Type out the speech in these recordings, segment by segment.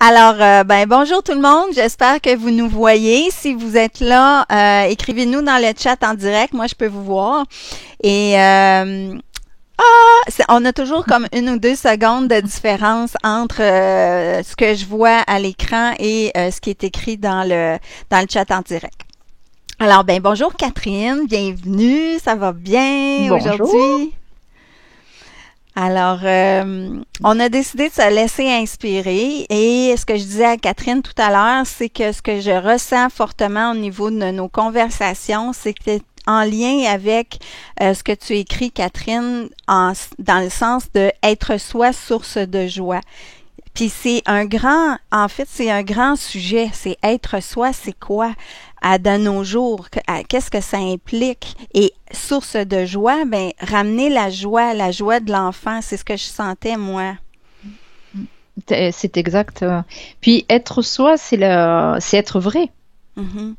Alors, bonjour tout le monde. J'espère que vous nous voyez. Si vous êtes là, écrivez-nous dans le chat en direct. Moi, je peux vous voir. Et on a toujours comme 1 ou 2 secondes de différence entre ce que je vois à l'écran et ce qui est écrit dans le chat en direct. Alors, bonjour Catherine, bienvenue. Ça va bien Bonjour. aujourd'hui? Alors, on a décidé de se laisser inspirer et ce que je disais à Catherine tout à l'heure, c'est que ce que je ressens fortement au niveau de nos conversations, c'est que c'est en lien avec ce que tu écris, Catherine, dans le sens de être soi source de joie. Puis c'est un grand sujet. C'est être soi, c'est quoi de nos jours? Qu'est-ce que ça implique? Et source de joie, ramener la joie de l'enfant, c'est ce que je sentais, moi. C'est exact. Puis être soi, c'est être vrai. Mhm.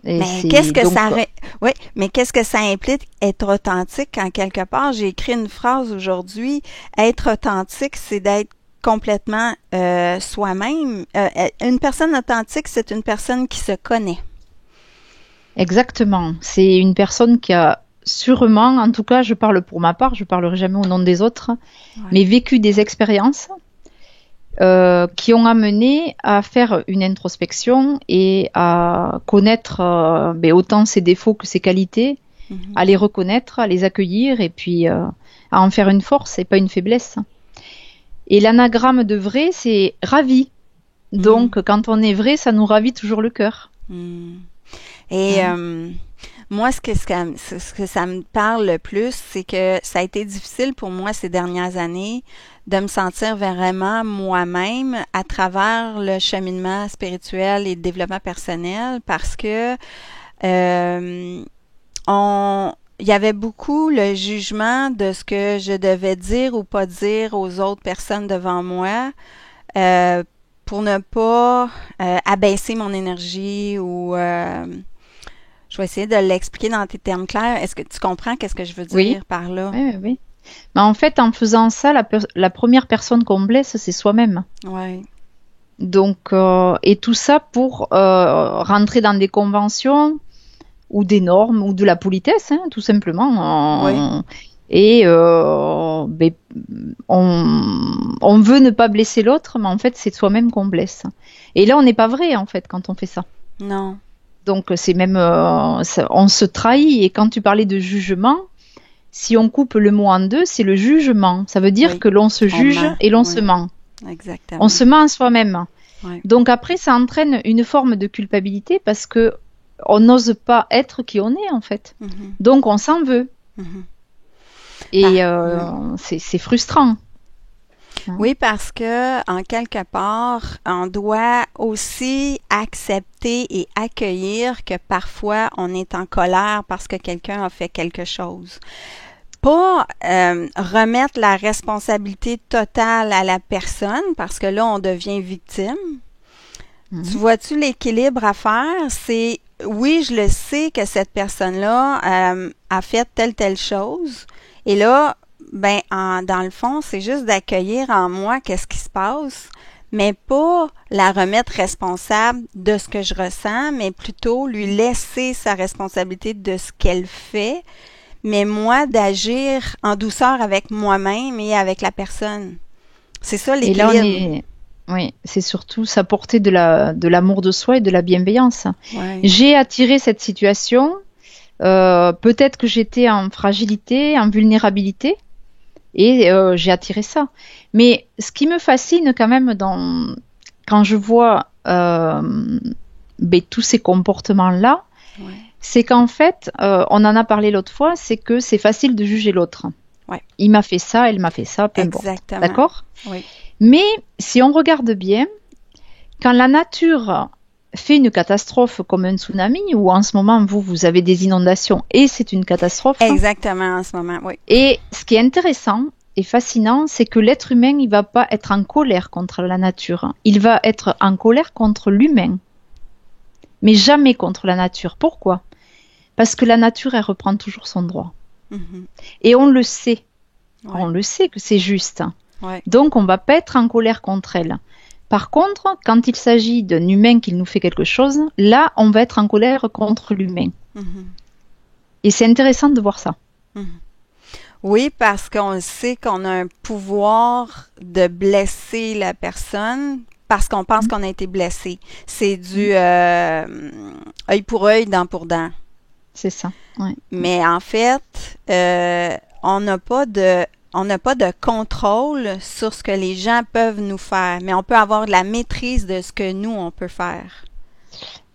Et Mais c'est donc oui, mais qu'est-ce que ça implique être authentique en quelque part? J'ai écrit une phrase aujourd'hui. Être authentique, c'est d'être complètement soi-même. Une personne authentique, c'est une personne qui se connaît. exactement. C'est une personne qui a sûrement, en tout cas, je parle pour ma part, je parlerai jamais au nom des autres, Ouais. mais vécu des expériences qui ont amené à faire une introspection et à connaître autant ses défauts que ses qualités, Mhm. à les reconnaître, à les accueillir et puis à en faire une force et pas une faiblesse. Et l'anagramme de vrai, c'est ravi. Mhm. Donc, quand on est vrai, ça nous ravit toujours le cœur. Mhm. Et Hein. moi, ce que ça me parle le plus, c'est que ça a été difficile pour moi ces dernières années de me sentir vraiment moi-même à travers le cheminement spirituel et le développement personnel parce que euh, il y avait beaucoup le jugement de ce que je devais dire ou pas dire aux autres personnes devant moi euh, pour ne pas abaisser mon énergie ou je vais essayer de l'expliquer dans tes termes clairs. Est-ce que tu comprends qu'est-ce que je veux Oui, dire par là? oui, oui, oui. Mais en fait, en faisant ça, la première personne qu'on blesse, c'est soi-même. Oui. Donc, et tout ça pour rentrer dans des conventions ou des normes ou de la politesse, hein, tout Oui. simplement. Et on veut ne pas blesser l'autre, mais en fait, c'est soi-même qu'on blesse. Et là, on n'est pas vrai, en fait, quand on fait ça. Non. Donc, c'est même, on se trahit. Et quand tu parlais de jugement, si on coupe le mot en deux, c'est le jugement. Ça veut dire Oui. que l'on se On juge ment. et l'on se Oui. ment. On Exactement. se ment à soi-même. Oui. Donc après, ça entraîne une forme de culpabilité parce que on n'ose pas être qui on est en fait. Mhm. Donc on s'en veut Mhm. et Oui. c'est frustrant. Hein. Oui, parce que, en quelque part, on doit aussi accepter et accueillir que parfois on est en colère parce que quelqu'un a fait quelque chose. Pas remettre la responsabilité totale à la personne parce que là, on devient victime. Tu Mhm. vois-tu l'équilibre à faire? C'est oui, je le sais que cette personne-là a fait telle chose. Et là, dans le fond, c'est juste d'accueillir en moi qu'est-ce qui se passe, mais pas la remettre responsable de ce que je ressens, mais plutôt lui laisser sa responsabilité de ce qu'elle fait, mais moi d'agir en douceur avec moi-même et avec la personne. C'est ça Et là on l'équilibre. est, oui, c'est surtout s'apporter de l'amour de soi et de la bienveillance. Ouais. J'ai attiré cette situation. Peut-être que j'étais en fragilité, en vulnérabilité. Et j'ai attiré ça. Mais ce qui me fascine quand même quand je vois tous ces comportements-là, Ouais. c'est qu'en fait, on en a parlé l'autre fois, c'est que c'est facile de juger l'autre. Ouais. Il m'a fait ça, elle m'a fait ça, peu importe. Exactement. D'accord? Oui. Mais si on regarde bien, quand la nature fait une catastrophe comme un tsunami, ou en ce moment, vous avez des inondations et c'est une catastrophe, Exactement en ce moment, oui. et ce qui est intéressant et fascinant, c'est que l'être humain, il va pas être en colère contre la nature. Il va être en colère contre l'humain, mais jamais contre la nature. Pourquoi? Parce que la nature, elle reprend toujours son droit. Mhm. Et on le sait. Ouais. On le sait que c'est juste. Ouais. Donc, on va pas être en colère contre elle. Par contre, quand il s'agit d'un humain qui nous fait quelque chose, là, on va être en colère contre l'humain. Mhm. Et c'est intéressant de voir ça. Mhm. Oui, parce qu'on sait qu'on a un pouvoir de blesser la personne parce qu'on pense Mm. qu'on a été blessé. C'est Mm. du œil pour œil, dent pour dent. C'est ça. Ouais. Mais en fait, on n'a pas de contrôle sur ce que les gens peuvent nous faire, mais on peut avoir de la maîtrise de ce que nous, on peut faire.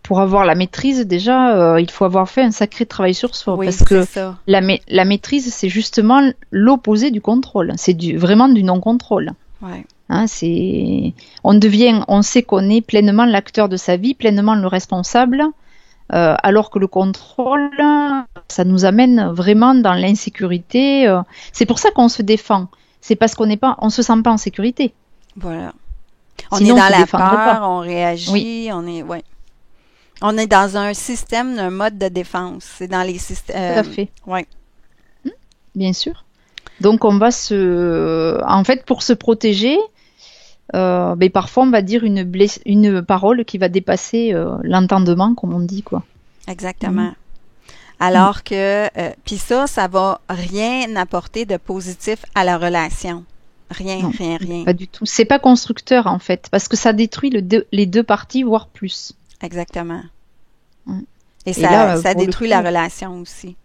Pour avoir la maîtrise, déjà, il faut avoir fait un sacré travail sur soi. Oui, Parce c'est que ça. la maîtrise, c'est justement l'opposé du contrôle. C'est vraiment du non-contrôle. Ouais. Hein, on sait qu'on est pleinement l'acteur de sa vie, pleinement le responsable, alors que le contrôle, ça nous amène vraiment dans l'insécurité. C'est pour ça qu'on se défend. C'est parce on se sent pas en sécurité. Voilà. On Sinon, est on dans se la défendrait peur, pas. on Oui, réagit, ouais. On est dans un système, un mode de défense. C'est dans les tout à systèmes. fait, Ouais, bien sûr. Donc en fait, pour se protéger, ben, parfois on va dire une parole qui va dépasser l'entendement, comme on dit, quoi. exactement. Mm. Mm. Alors que, puis ça va rien apporter de positif à la relation. Rien, Non, rien, rien. pas du tout. C'est pas constructeur en fait, parce que ça détruit les deux parties, voire plus. Exactement. Mm. Et Et là, ça pour le détruit la coup, relation aussi.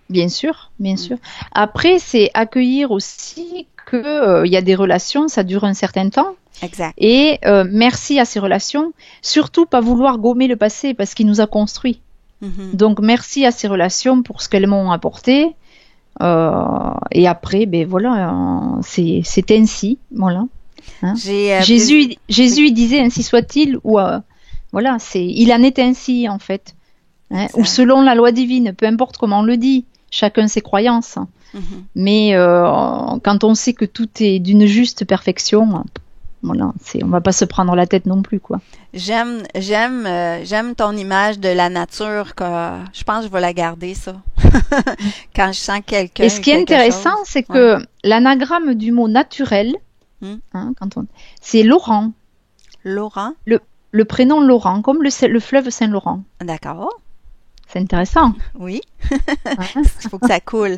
bien sûr, bien Mm. sûr. Après, c'est accueillir aussi que il y a des relations, ça dure un certain temps. Exact. Et merci à ces relations. Surtout pas vouloir gommer le passé parce qu'il nous a construit. Mhm. Donc merci à ces relations pour ce qu'elles m'ont apporté. Et après, ben voilà, c'est ainsi, voilà. Hein. J'ai Jésus, oui, il disait ainsi soit-il, ou voilà, il en est ainsi en fait. Hein, ou exact. selon la loi divine, peu importe comment on le dit, chacun ses croyances. Mhm. Mais quand on sait que tout est d'une juste perfection, voilà, on va pas se prendre la tête non plus, quoi. J'aime ton image de la nature que je pense que je vais la garder, ça. Quand je sens Et quelqu'un ce ou qui est quelque intéressant, chose. c'est Ouais. que l'anagramme du mot naturel, Hmm. hein, c'est Laurent, Laurent? le prénom Laurent, comme le fleuve Saint-Laurent. D'accord. C'est intéressant. Oui. Hein. Il faut que ça coule.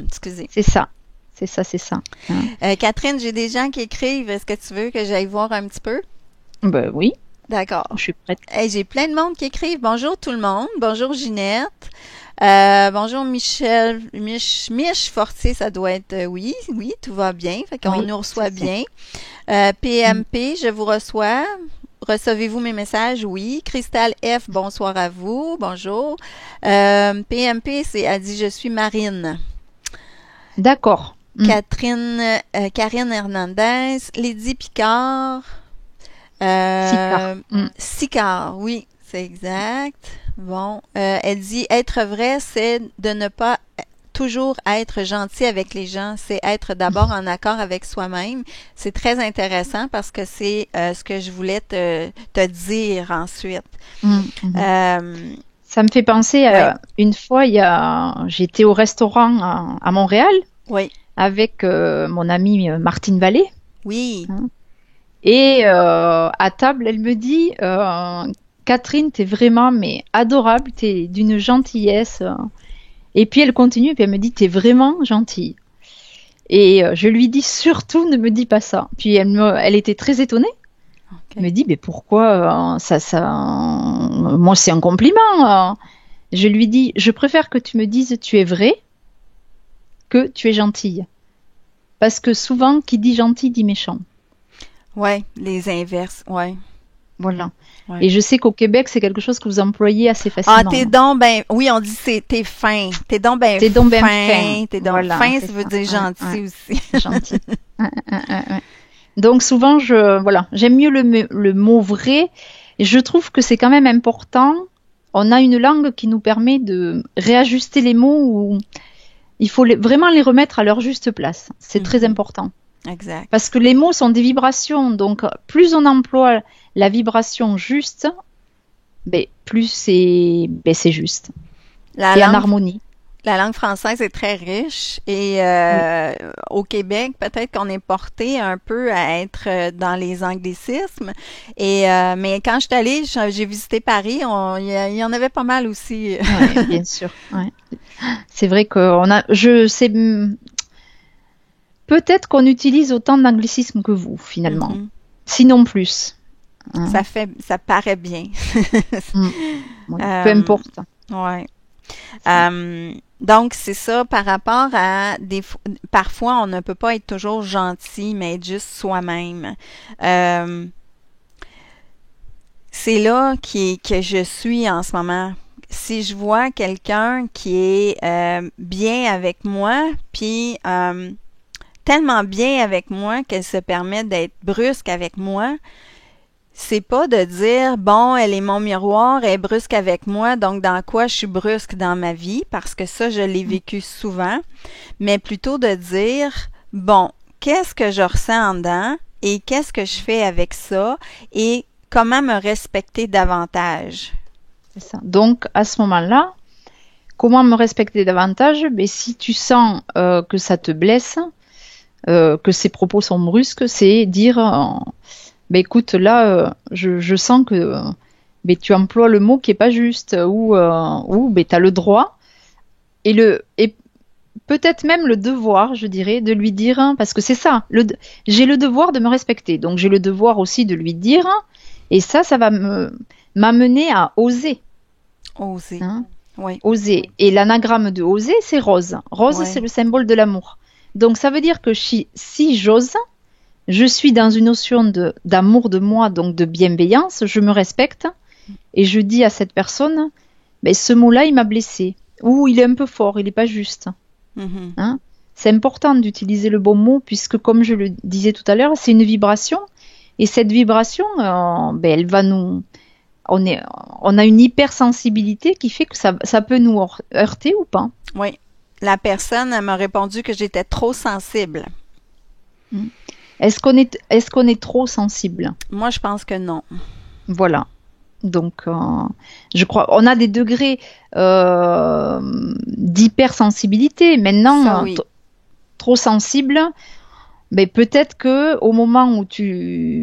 Excusez. C'est ça. C'est ça, c'est ça. Hein. Catherine, j'ai des gens qui écrivent. Est-ce que tu veux que j'aille voir un petit peu? Ben oui, D'accord. je suis prête. Hey, j'ai plein de monde qui écrivent. Bonjour tout le monde. Bonjour Ginette. Bonjour Michel. Mich Fortier, ça doit être oui, oui, tout va bien. Fait qu'on Oui, nous tout reçoit à fait. bien. PMP, je vous reçois. Recevez-vous mes messages? Oui. Cristal F, bonsoir à vous. Bonjour. PMP, elle dit je suis Marine. D'accord. Karine Hernandez. Lydie Picard. Sicard. Sicard, oui, c'est exact. Bon, elle dit être vrai, c'est de ne pas toujours être gentil avec les gens, c'est être d'abord en accord avec soi-même. C'est très intéressant parce que c'est ce que je voulais te dire ensuite. Euh, Ça me fait penser ouais, à une fois, j'étais au restaurant à Montréal oui, avec mon amie Martine Vallée. oui. Hein. Et à table, elle me dit, Catherine, t'es vraiment mais adorable, t'es d'une gentillesse. Et puis elle continue, et puis elle me dit, t'es vraiment gentille. Et je lui dis, surtout, ne me dis pas ça. Puis elle était très étonnée. Elle OK. me dit, mais pourquoi moi, c'est un compliment. Je lui dis, je préfère que tu me dises, tu es vrai, que tu es gentille. Parce que souvent, qui dit gentil dit méchant. Ouais, les inverses, ouais, Voilà. ouais. Et je sais qu'au Québec, c'est quelque chose que vous employez assez Ah, facilement. t'es donc ben, oui, on dit t'es fin. T'es donc ben T'es donc bien fin. fin. T'es donc Voilà, fin, c'est ça veut ça. dire Ouais, gentil ouais, aussi. gentil. Ouais. Donc souvent, voilà, j'aime mieux le mot vrai. Et je trouve que c'est quand même important. On a une langue qui nous permet de réajuster les mots où il faut vraiment les remettre à leur juste place. C'est très Mhm. important. Exact. Parce que les mots sont des vibrations. Donc plus on emploie la vibration juste, ben, plus c'est juste. La Et en langue, harmonie. La langue française est très riche et Oui, au Québec, peut-être qu'on est porté un peu à être dans les anglicismes. Et mais quand je suis allée, j'ai visité Paris, il y en avait pas mal aussi. ouais, bien sûr. Ouais. C'est vrai qu'on a, je sais, peut-être qu'on utilise autant d'anglicismes que vous, finalement. Mhm. Sinon plus. Hein. Ça paraît bien. Mm. Oui, peu Euh, importe. ouais. Donc, c'est ça par rapport à parfois on ne peut pas être toujours gentil, mais être juste soi-même. Euh, c'est là que je suis en ce moment. Si je vois quelqu'un qui est bien avec moi, puis tellement bien avec moi qu'elle se permet d'être brusque avec moi, c'est pas de dire, bon, elle est mon miroir, elle est brusque avec moi, donc dans quoi je suis brusque dans ma vie, parce que ça, je l'ai Mm. vécu souvent, mais plutôt de dire, bon, qu'est-ce que je ressens en dedans et qu'est-ce que je fais avec ça et comment me respecter davantage. C'est ça. Donc, à ce moment-là, comment me respecter davantage? Ben, si tu sens que ça te blesse, que ces propos sont brusques, c'est dire, ben, écoute, là, je sens que ben, tu emploies le mot qui est pas juste, ou ben, tu as le droit et peut-être même le devoir, je dirais, de lui dire, hein, parce que c'est ça, j'ai le devoir de me respecter, donc j'ai le devoir aussi de lui dire, et ça va m'amener à oser, Oser. hein, Oui, oser. Et l'anagramme de oser, c'est rose. Rose, c'est oui. le symbole de l'amour. Donc ça veut dire que si j'ose, je suis dans une notion d'amour de moi, donc de bienveillance, je me respecte, et je dis à cette personne, ben, ce mot-là, il m'a blessé, ou il est un peu fort, il n'est pas juste. Mhm. Hein. C'est important d'utiliser le bon mot puisque, comme je le disais tout à l'heure, c'est une vibration. Et cette vibration, ben, elle va nous. On est, on a une hypersensibilité qui fait que ça peut nous heurter ou pas. Oui. La personne, elle m'a répondu que j'étais trop sensible. Mm. Est-ce qu'on est trop sensible? Moi, je pense que non. Voilà. Donc, je crois, on a des degrés d'hypersensibilité. Ça, Maintenant, oui. trop sensible, ben, peut-être que au moment où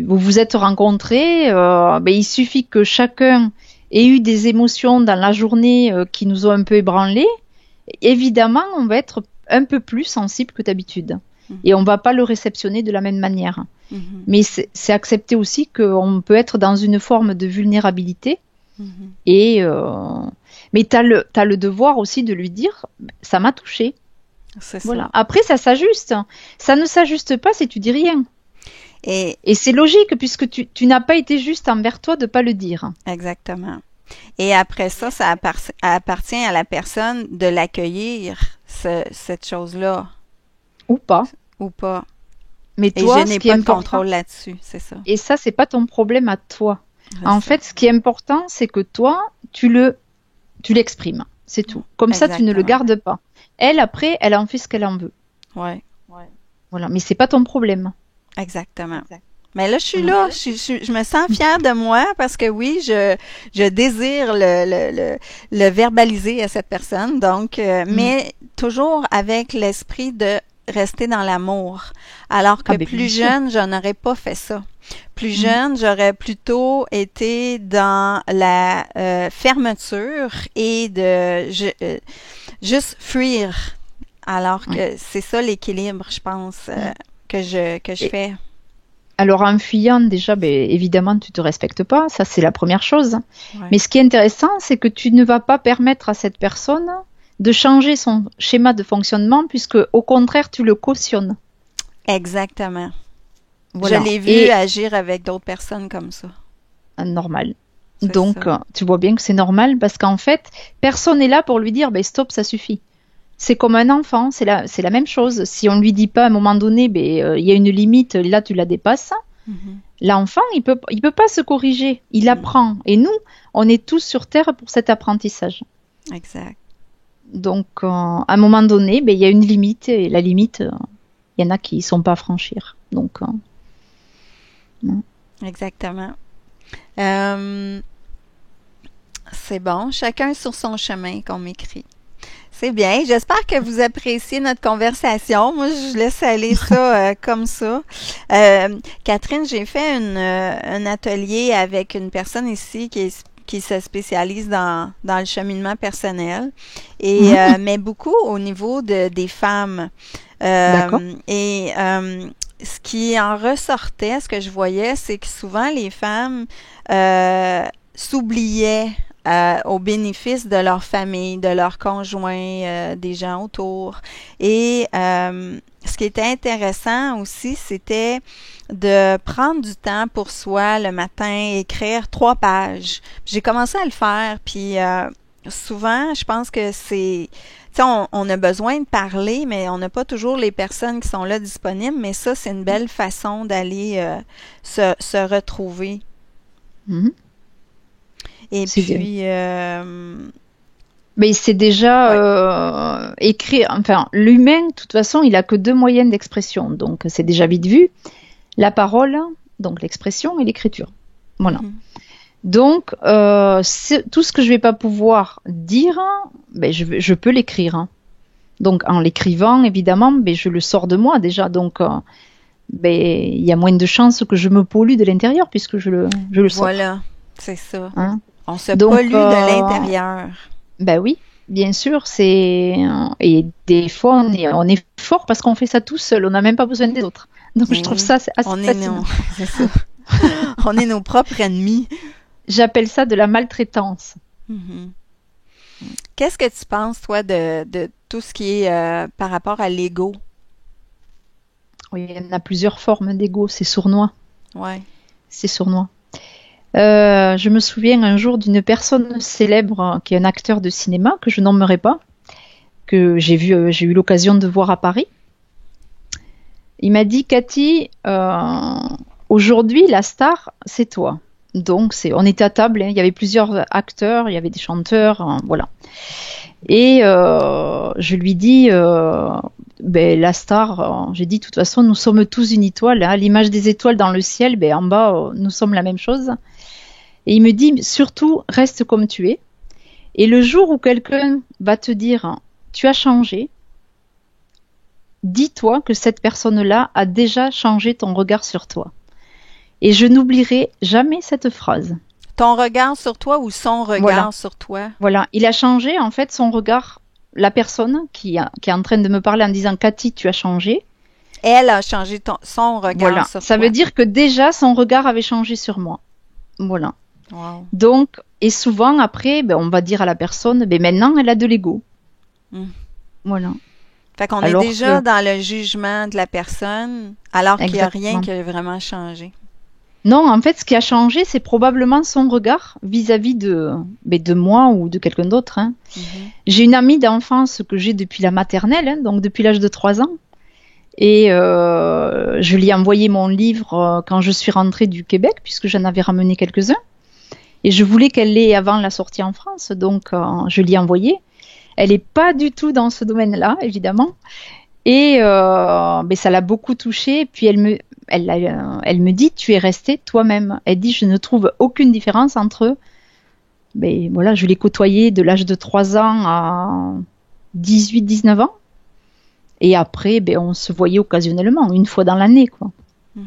vous vous êtes rencontrés, ben, il suffit que chacun ait eu des émotions dans la journée qui nous ont un peu ébranlés. Évidemment, on va être un peu plus sensible que d'habitude. Et Mhm. on va pas le réceptionner de la même manière. Mhm. Mais c'est accepter aussi qu'on peut être dans une forme de vulnérabilité. Mhm. Et, mais t'as le devoir aussi de lui dire, ça m'a touché. C'est ça. Voilà. Après, ça s'ajuste. Ça ne s'ajuste pas si tu dis rien. Et Et c'est logique puisque tu n'as pas été juste envers toi de pas le dire. exactement. Et après ça, appartient à la personne de l'accueillir, cette chose-là, Ou pas. ou pas. Mais Et je toi, ce n'ai qui est pas de important, contrôle là-dessus, c'est ça. et ça, c'est pas ton problème à toi. C'est En ça. fait, ce qui est important, c'est que toi, tu l'exprimes. C'est tout. Comme ça, tu ne le Exactement. gardes pas. Elle, après, elle en fait ce qu'elle en veut. Oui, Voilà. Mais c'est pas ton problème. exactement. Mais là, je suis Voilà. là. Je me sens fière de moi parce que oui, je désire le verbaliser à cette personne. Donc, Mm. mais toujours avec l'esprit de rester dans l'amour. Alors Ah que ben bien plus sûr. jeune, je n'aurais pas fait ça. Plus Mm. jeune, j'aurais plutôt été dans la fermeture et juste fuir. Alors Ouais. que c'est ça l'équilibre, je pense, Mm. que je Et fais. alors, en fuyant, déjà, ben, évidemment, tu te respectes pas. Ça, c'est la première chose. Ouais. Mais ce qui est intéressant, c'est que tu ne vas pas permettre à cette personne de changer son schéma de fonctionnement, puisque au contraire, tu le cautionnes. Exactement. Je Voilà. l'ai vu Et agir avec d'autres personnes comme ça. normal. C'est Donc, ça. tu vois bien que c'est normal parce qu'en fait, personne n'est là pour lui dire, ben, stop, ça suffit. C'est comme un enfant, c'est la même chose. Si on lui dit pas à un moment donné, ben, il y a une limite, là, tu la dépasses. Mhm. L'enfant, il peut pas se corriger. Il Mm. apprend. Et nous, on est tous sur Terre pour cet apprentissage. Exact. Donc, à un moment donné, ben, il y a une limite et la limite, il y en a qui ne sont pas à franchir. Donc, non. Exactement. Euh, c'est bon. Chacun sur son chemin qu'on m'écrit. C'est bien. J'espère que vous appréciez notre conversation. Moi, je laisse aller ça comme ça. Catherine, j'ai fait un atelier avec une personne ici qui se spécialise dans le cheminement personnel et mais beaucoup au niveau des femmes. D'accord. Ce qui en ressortait, ce que je voyais, c'est que souvent les femmes s'oubliaient au bénéfice de leur famille, de leurs conjoints, des gens autour. Et ce qui était intéressant aussi, c'était de prendre du temps pour soi le matin, écrire 3 pages. J'ai commencé à le faire, puis souvent, je pense que c'est... Tu sais, on a besoin de parler, mais on n'a pas toujours les personnes qui sont là disponibles, mais ça, c'est une belle façon d'aller se retrouver. Mhm. Et C'est puis, Mais c'est déjà ouais. écrit. Enfin, l'humain, de toute façon, il a que 2 moyens d'expression. Donc, c'est déjà vite vu. La parole, donc l'expression, et l'écriture. Voilà. Mhm. Donc, tout ce que je vais pas pouvoir dire, ben, je peux l'écrire. Hein. Donc, en l'écrivant, évidemment, ben, je le sors de moi déjà. Donc, ben, il y a moins de chances que je me pollue de l'intérieur puisque je le sors. Voilà, c'est ça. Hein. On se Donc, pollue de l'intérieur. ben oui, bien sûr, et des fois on est fort parce qu'on fait ça tout seul, on n'a même pas besoin des autres. Donc je Mais trouve oui, ça assez on est fascinant. c'est ça. On est nos propres ennemis. J'appelle ça de la maltraitance. Mhm. Qu'est-ce que tu penses, toi, de tout ce qui est par rapport à l'ego? Oui, il y en a plusieurs formes d'ego, c'est sournois, Ouais. c'est sournois. Je me souviens un jour d'une personne célèbre qui est un acteur de cinéma que je nommerai pas, que j'ai eu l'occasion de voir à Paris. Il m'a dit, Cathy, aujourd'hui la star, c'est toi. Donc on était à table, hein, il y avait plusieurs acteurs, il y avait des chanteurs, voilà. Et je lui dis, ben, la star, j'ai dit, de toute façon, nous sommes tous une étoile, hein, à l'image des étoiles dans le ciel, ben, en bas, nous sommes la même chose. Et il me dit, surtout, reste comme tu es. Et le jour où quelqu'un va te dire, tu as changé, dis-toi que cette personne-là a déjà changé ton regard sur toi. Et je n'oublierai jamais cette phrase. Ton regard sur toi ou son regard Voilà. sur toi? Voilà. Il a changé, en fait, son regard. La personne qui est en train de me parler en disant, Cathy, tu as changé. Elle a changé son regard Voilà. sur Ça toi. veut dire que déjà, son regard avait changé sur moi. Voilà. Wow. Donc, et souvent, après, ben, on va dire à la personne, ben, maintenant, elle a de l'ego. Mm. Voilà. Fait qu'on est Alors déjà que, dans le jugement de la personne, alors qu'il n'y a rien exactement. qui a vraiment changé. Non, en fait, ce qui a changé, c'est probablement son regard vis-à-vis de moi ou de quelqu'un d'autre. Hein. Mhm. J'ai une amie d'enfance que j'ai depuis la maternelle, hein, donc depuis l'âge de 3 ans. Et je lui ai envoyé mon livre quand je suis rentrée du Québec, puisque j'en avais ramené quelques-uns. Et je voulais qu'elle l'ait avant la sortie en France, donc je l'ai envoyé. Elle n'est pas du tout dans ce domaine-là, évidemment. Et ben, ça l'a beaucoup touchée. Et puis elle me dit, tu es restée toi-même. Elle dit, je ne trouve aucune différence entre eux. Ben, voilà, je l'ai côtoyée de l'âge de 3 ans à 18-19 ans. Et après, ben, on se voyait occasionnellement, une fois dans l'année, quoi. Mhm.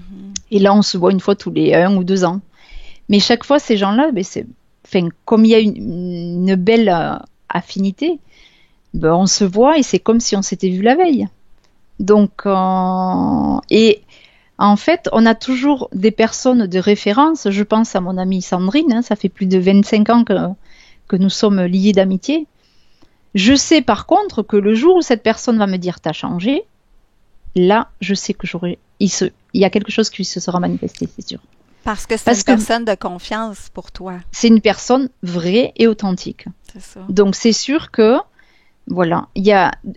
Et là, on se voit une fois tous les 1 ou 2 ans. Mais chaque fois, ces gens-là, ben, enfin, comme il y a une belle affinité, ben, on se voit et c'est comme si on s'était vu la veille. Donc, et en fait, on a toujours des personnes de référence. Je pense à mon amie Sandrine, hein, ça fait plus de 25 ans que nous sommes liés d'amitié. Je sais par contre que le jour où cette personne va me dire t'as changé, là, je sais que il y a quelque chose qui se sera manifesté, c'est sûr. Parce que c'est Parce une que personne de confiance pour toi. c'est une personne vraie et authentique. C'est ça. Donc c'est sûr que voilà,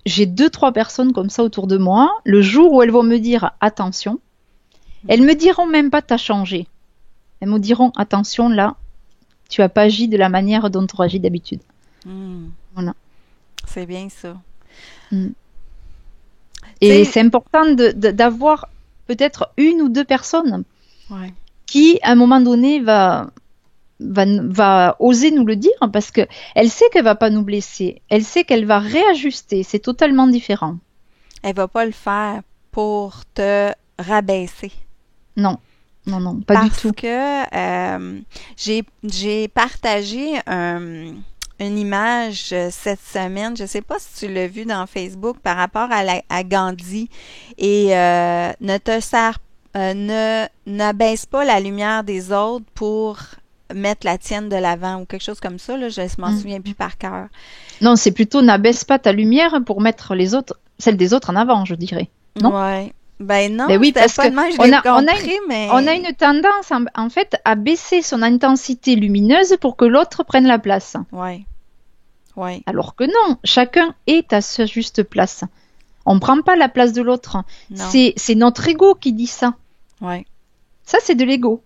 j'ai 2-3 personnes comme ça autour de moi. Le jour où elles vont me dire attention, elles me diront même pas t'as changé. Elles me diront attention là, tu as pas agi de la manière dont tu agis d'habitude. Mm. Voilà. C'est bien ça. Mm. Tu Et sais, c'est important d'avoir peut-être 1 ou 2 personnes ouais. qui, à un moment donné, va va oser nous le dire parce que elle sait qu'elle va pas nous blesser. Elle sait qu'elle va réajuster. C'est totalement différent. Elle va pas le faire pour te rabaisser. Non, non, non, pas du tout. Parce que j'ai partagé une image cette semaine, je sais pas si tu l'as vu dans Facebook par rapport à Gandhi et n'abaisse pas la lumière des autres pour mettre la tienne de l'avant ou quelque chose comme ça, là, je m'en souviens plus par cœur. Non, c'est plutôt n'abaisse pas ta lumière pour mettre celle des autres en avant, je dirais. Non? Ouais. Ben non, oui, parce pas de même, je l'ai compris, mais... on a une tendance, en fait, à baisser son intensité lumineuse pour que l'autre prenne la place. Ouais. Ouais. Alors que non, chacun est à sa juste place. On ne prend pas la place de l'autre. C'est notre ego qui dit ça. Ouais. Ça, c'est de l'ego.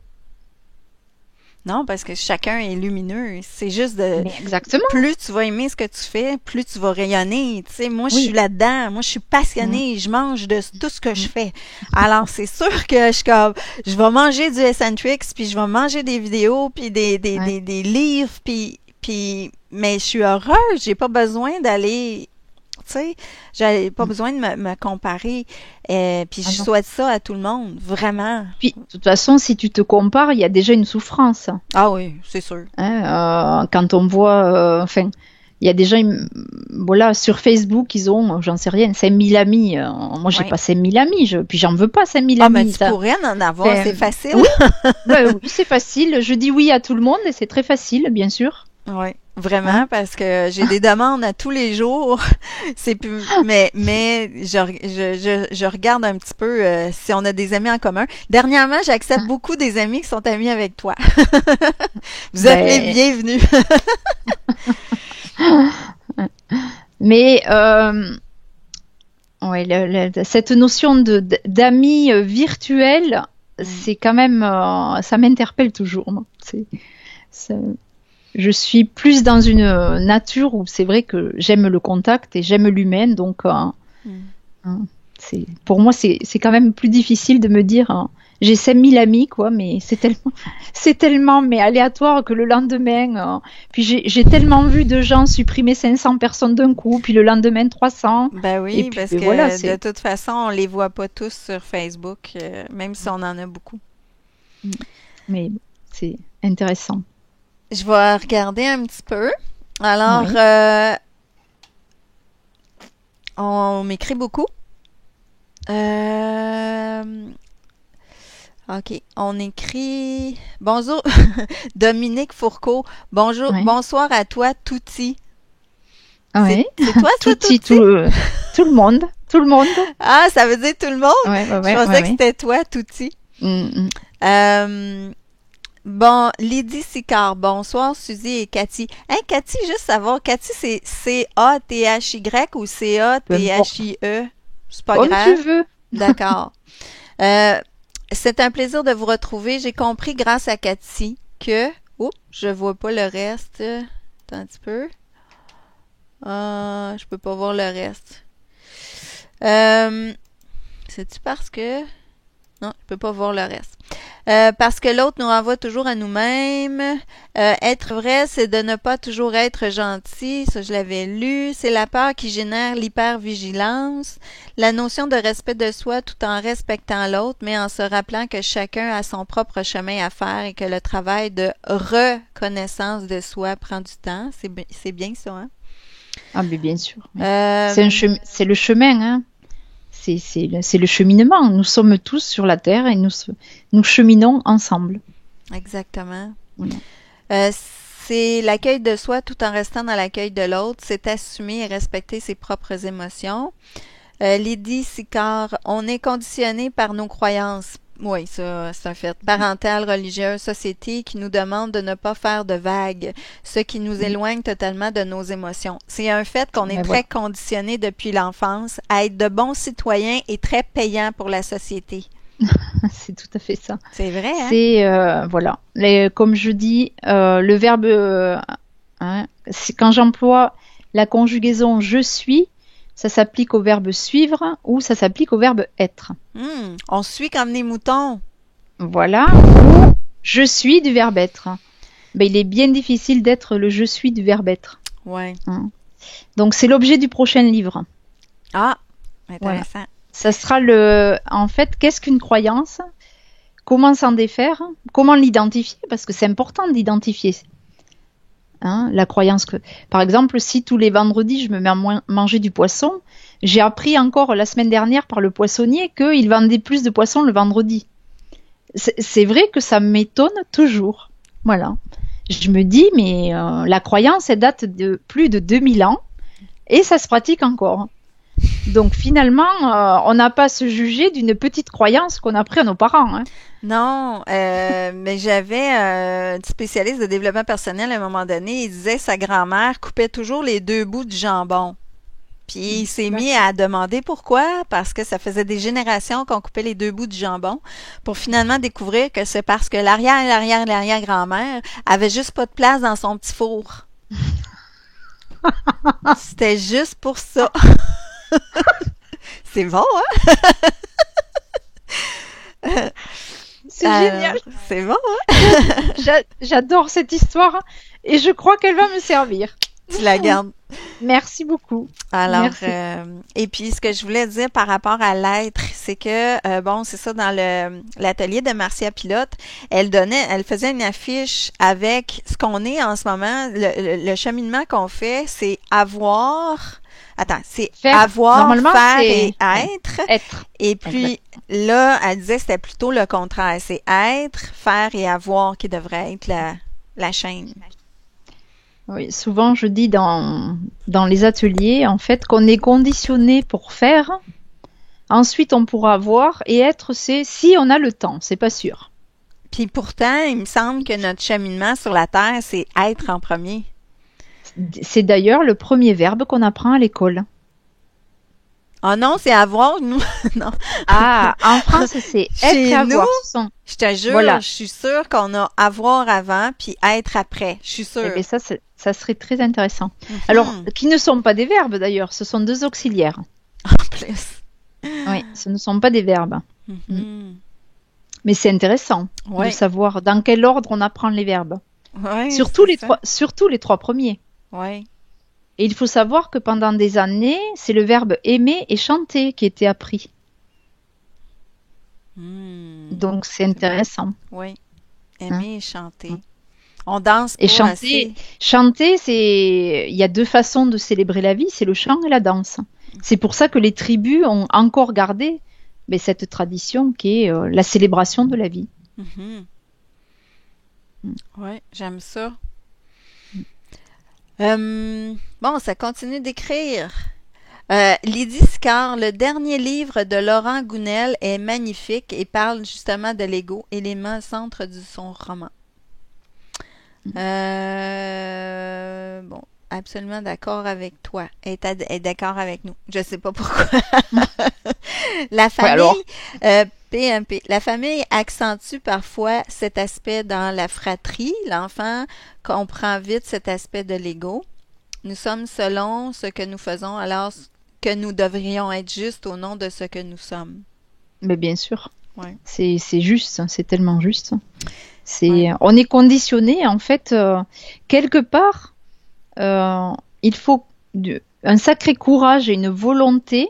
Non, parce que chacun est lumineux. C'est juste Mais exactement. Plus tu vas aimer ce que tu fais, plus tu vas rayonner. Tu sais, moi, je suis là-dedans. Moi, je suis passionnée. Je mange de tout ce que je fais. Alors, c'est sûr que je vais manger du Eccentrics, puis je vais manger des vidéos, puis des livres, mais je suis heureuse. J'ai pas besoin d'aller... Tu sais, j'avais pas besoin de me comparer. Puis je souhaite ça à tout le monde, vraiment. Puis, de toute façon, si tu te compares, il y a déjà une souffrance. Ah oui, c'est sûr. Quand on voit... il y a déjà... Voilà, sur Facebook, ils ont, j'en sais rien, 5000 amis. Moi, j'ai pas 5000 amis. Puis, j'en veux pas 5000 amis. Mais tu pourrais en avoir, c'est facile. Oui, oui, c'est facile. Je dis oui à tout le monde et c'est très facile, bien sûr. Oui, vraiment, parce que j'ai des demandes à tous les jours. C'est plus, mais je regarde un petit peu si on a des amis en commun. Dernièrement, j'accepte beaucoup des amis qui sont amis avec toi. Vous êtes les bienvenus. Mais cette notion d'amis virtuels, c'est quand même, ça m'interpelle toujours. Moi. Je suis plus dans une nature où c'est vrai que j'aime le contact et j'aime l'humain, donc pour moi c'est quand même plus difficile de me dire j'ai 5000 amis quoi, mais c'est tellement mais aléatoire que le lendemain puis j'ai tellement vu de gens supprimer 500 personnes d'un coup, puis le lendemain 300. Ben oui, et puis, parce que voilà, de toute façon on les voit pas tous sur Facebook, même si on en a beaucoup. Mais c'est intéressant. Je vais regarder un petit peu. Alors, on m'écrit beaucoup. OK. On écrit... Bonjour, Dominique Fourcault. Bonjour, bonsoir à toi, Touti. Oui. C'est toi, Touti, tout le monde. Tout le monde. Ah, ça veut dire tout le monde? Je pensais que c'était toi, Touti. Bon, Lydie Sicard, bonsoir, Suzy et Cathy. Hein, Cathy, juste savoir, Cathy, c'est C-A-T-H-Y ou C-A-T-H-I-E? C'est pas grave. Comme tu veux. D'accord. C'est un plaisir de vous retrouver. J'ai compris grâce à Cathy que... Oups, je vois pas le reste. Attends un petit peu. Je peux pas voir le reste. C'est-tu parce que... Non, je peux pas voir le reste. Parce que l'autre nous renvoie toujours à nous-mêmes. Être vrai, c'est de ne pas toujours être gentil. Ça, je l'avais lu. C'est la peur qui génère l'hypervigilance. La notion de respect de soi tout en respectant l'autre, mais en se rappelant que chacun a son propre chemin à faire et que le travail de reconnaissance de soi prend du temps. C'est bien ça, hein? Ah, mais bien sûr. C'est le chemin, hein? C'est le cheminement. Nous sommes tous sur la Terre et nous cheminons ensemble. Exactement. C'est l'accueil de soi tout en restant dans l'accueil de l'autre. C'est assumer et respecter ses propres émotions. Lydie Sicard, on est conditionné par nos croyances. Oui, ça, c'est un fait. Parentale, religieuse, société qui nous demande de ne pas faire de vagues, ce qui nous éloigne totalement de nos émotions. C'est un fait qu'on est très conditionné depuis l'enfance à être de bons citoyens et très payants pour la société. C'est tout à fait ça. C'est vrai, hein? C'est, voilà. Comme je dis, le verbe, c'est quand j'emploie la conjugaison « je suis », ça s'applique au verbe suivre ou ça s'applique au verbe être. On suit comme des moutons. Voilà. Ou je suis du verbe être. ben, il est bien difficile d'être le je suis du verbe être. Ouais. Hein. Donc c'est l'objet du prochain livre. Ah, Voilà. intéressant. Ça sera en fait, qu'est-ce qu'une croyance? Comment s'en défaire? Comment l'identifier? Parce que c'est important d'identifier. Hein, la croyance que, par exemple, si tous les vendredis je me mets à manger du poisson, j'ai appris encore la semaine dernière par le poissonnier qu'il vendait plus de poissons le vendredi. C'est vrai que ça m'étonne toujours. Voilà. Je me dis, mais la croyance, elle date de plus de 2000 ans et ça se pratique encore. Donc finalement, on n'a pas à se juger d'une petite croyance qu'on a appris à nos parents. Hein. Non, mais j'avais un spécialiste de développement personnel à un moment donné, il disait que sa grand-mère coupait toujours les deux bouts du jambon. Puis il s'est mis à demander pourquoi, parce que ça faisait des générations qu'on coupait les deux bouts du jambon, pour finalement découvrir que c'est parce que l'arrière-grand-mère avait juste pas de place dans son petit four. C'était juste pour ça. C'est bon, hein? C'est génial. C'est bon, hein? J'adore cette histoire et je crois qu'elle va me servir. Tu la gardes. Merci beaucoup. Alors, Merci. et puis ce que je voulais dire par rapport à l'être, c'est que bon, c'est ça dans l'atelier de Marcia Pilote, elle faisait une affiche avec ce qu'on est en ce moment, le cheminement qu'on fait, c'est avoir. Attends, c'est Faire. avoir, Normalement, faire c'est et être. être. Et puis là, elle disait que c'était plutôt le contraire. C'est être, faire et avoir qui devrait être la chaîne. Oui, souvent je dis dans les ateliers en fait qu'on est conditionné pour faire. Ensuite, on pourra avoir et être, c'est si on a le temps. C'est pas sûr. Puis pourtant, il me semble que notre cheminement sur la Terre, c'est être en premier. C'est d'ailleurs le premier verbe qu'on apprend à l'école. Ah non, c'est avoir, nous. Non. Ah, en France, c'est être Chez et avoir. nous, Ce sont- je te jure, Voilà. je suis sûre qu'on a avoir avant puis être après. Je suis Eh sûre. bien, ça serait très intéressant. Mhm. Alors, qui ne sont pas des verbes d'ailleurs, ce sont deux auxiliaires. En plus. Oui, ce ne sont pas des verbes. Mhm. Mais c'est intéressant Ouais. de savoir dans quel ordre on apprend les verbes. Ouais, Surtout c'est ça. surtout les trois premiers. Ouais. Et il faut savoir que pendant des années, c'est le verbe aimer et chanter qui était appris. Donc c'est intéressant. Oui. Aimer et chanter. On danse Et pas chanter, assez. chanter, il y a deux façons de célébrer la vie, c'est le chant et la danse. C'est pour ça que les tribus ont encore gardé cette tradition qui est la célébration de la vie. Mhm. Oui, j'aime ça. Bon, ça continue d'écrire. Lydie Sicard, le dernier livre de Laurent Gounel est magnifique et parle justement de l'ego, élément centre de son roman. Bon, absolument d'accord avec toi. Elle est d'accord avec nous. Je sais pas pourquoi. La famille, PMP. La famille accentue parfois cet aspect dans la fratrie. L'enfant comprend vite cet aspect de l'ego. Nous sommes selon ce que nous faisons, alors que nous devrions être justes au nom de ce que nous sommes. Mais bien sûr, Ouais. c'est juste, c'est tellement juste. On est conditionné en fait quelque part. Il faut un sacré courage et une volonté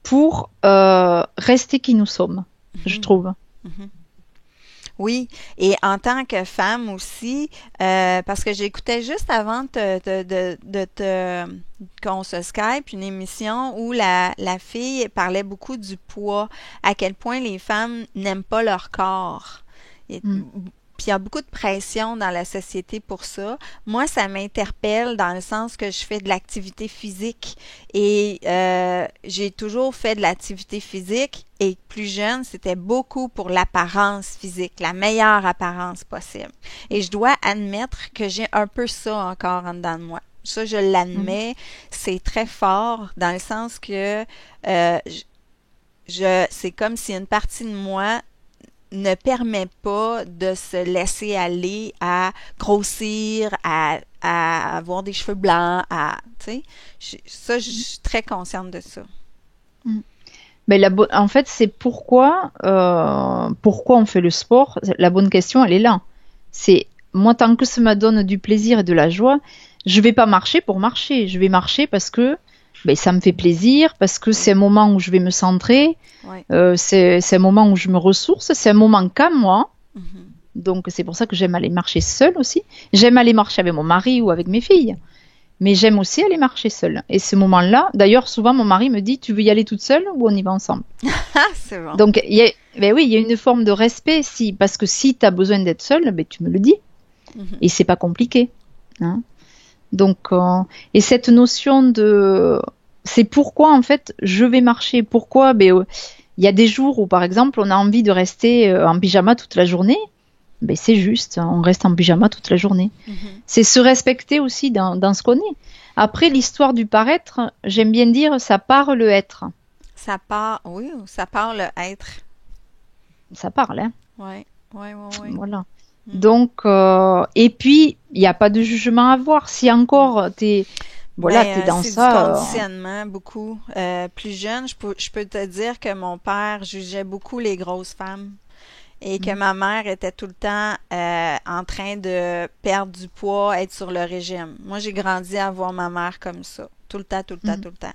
pour rester qui nous sommes, je trouve. Mhm. Oui, et en tant que femme aussi, parce que j'écoutais juste avant qu'on se Skype une émission où la fille parlait beaucoup du poids, à quel point les femmes n'aiment pas leur corps. Puis il y a beaucoup de pression dans la société pour ça. Moi, ça m'interpelle dans le sens que je fais de l'activité physique et j'ai toujours fait de l'activité physique et plus jeune, c'était beaucoup pour l'apparence physique, la meilleure apparence possible. Et je dois admettre que j'ai un peu ça encore en dedans de moi. Ça, je l'admets, c'est très fort dans le sens que c'est comme si une partie de moi ne permet pas de se laisser aller à grossir, à avoir des cheveux blancs, tu sais, ça, je suis très consciente de ça. En fait, c'est pourquoi on fait le sport. La bonne question, elle est là. C'est moi, tant que ça me donne du plaisir et de la joie, je vais pas marcher pour marcher. Je vais marcher parce que ça me fait plaisir, parce que c'est un moment où je vais me centrer, Ouais. c'est un moment où je me ressource, c'est un moment qu'à moi. Mhm. Donc c'est pour ça que j'aime aller marcher seule aussi. J'aime aller marcher avec mon mari ou avec mes filles, mais j'aime aussi aller marcher seule. Et ce moment-là, d'ailleurs, souvent mon mari me dit, tu veux y aller toute seule ou on y va ensemble? Ah, c'est bon. Donc oui, il y a une forme de respect, parce que si tu as besoin d'être seule, tu me le dis. Mhm. Et c'est pas compliqué. Hein. Donc, et cette notion de, c'est pourquoi en fait je vais marcher. Pourquoi? Il y a des jours où par exemple on a envie de rester en pyjama toute la journée. C'est juste, on reste en pyjama toute la journée. Mhm. C'est se respecter aussi dans ce qu'on est. Après, l'histoire du paraître, j'aime bien dire, ça part le être. Ça part, oui, ça part le être. Ça parle, hein. Ouais, ouais, ouais, ouais. Voilà. Mm. Donc, et puis, il n'y a pas de jugement à avoir. Si encore t'es dans c'est du ça. conditionnement, beaucoup. Plus jeune, je peux te dire que mon père jugeait beaucoup les grosses femmes et que ma mère était tout le temps en train de perdre du poids, être sur le régime. Moi, j'ai grandi à voir ma mère comme ça. Tout le temps, tout le temps, tout le temps.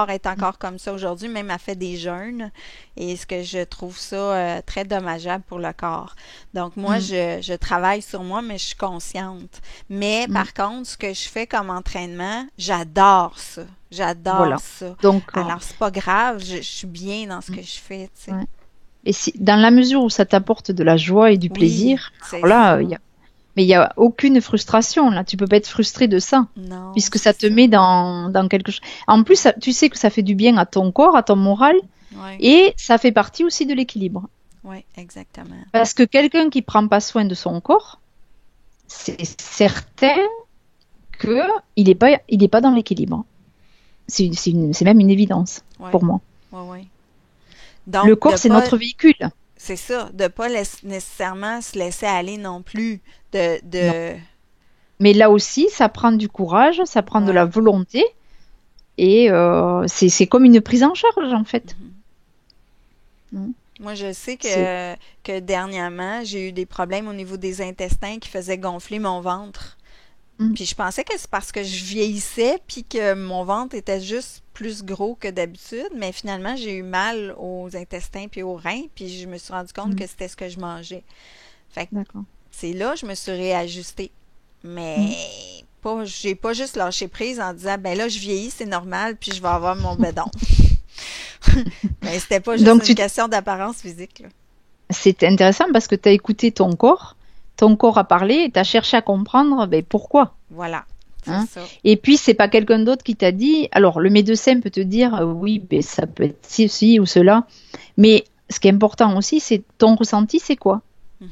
Elle est encore comme ça aujourd'hui, même elle fait des jeûnes. Et ce que je trouve ça très dommageable pour le corps. Donc, moi, je travaille sur moi, mais je suis consciente. Mais par contre, ce que je fais comme entraînement, j'adore ça. J'adore Voilà. ça. Donc, Alors, c'est pas grave, je suis bien dans ce que je fais, tu sais. ouais. Et si, dans la mesure où ça t'apporte de la joie et du Oui, plaisir, c'est alors là, ça. mais il n'y a aucune frustration. Là, tu peux pas être frustré de ça, Non, puisque ça c'est te ça. met dans quelque chose. En plus, tu sais que ça fait du bien à ton corps, à ton moral, Oui, et ça fait partie aussi de l'équilibre. oui, exactement. Parce que quelqu'un qui prend pas soin de son corps, c'est certain que il est pas dans l'équilibre. C'est même une évidence Oui, pour moi. oui, oui. Le Donc, de corps, c'est pas, notre véhicule. c'est ça, de pas nécessairement se laisser aller non plus. Non. Mais là aussi, ça prend du courage, ça prend de la Ouais. volonté, et c'est comme une prise en charge en fait. Mhm. Mm. Moi, je sais C'est que dernièrement, j'ai eu des problèmes au niveau des intestins qui faisaient gonfler mon ventre. mm, Puis je pensais que c'est parce que je vieillissais puis que mon ventre était juste plus gros que d'habitude, mais finalement, j'ai eu mal aux intestins puis aux reins, puis je me suis rendu compte mm, que c'était ce que je mangeais. Fait que d'accord. c'est là que je me suis réajustée. Mais Mm. j'ai pas juste lâché prise en disant, ben là, je vieillis, c'est normal, puis je vais avoir mon bédon. Mais c'était pas juste Donc une question d'apparence physique, là. c'est intéressant parce que tu as écouté ton corps a parlé, et tu as cherché à comprendre pourquoi. Voilà, c'est Hein. ça. Et puis c'est pas quelqu'un d'autre qui t'a dit. Alors le médecin peut te dire oui, ça peut être ci ou cela, mais ce qui est important aussi, c'est ton ressenti, c'est quoi? Mhm.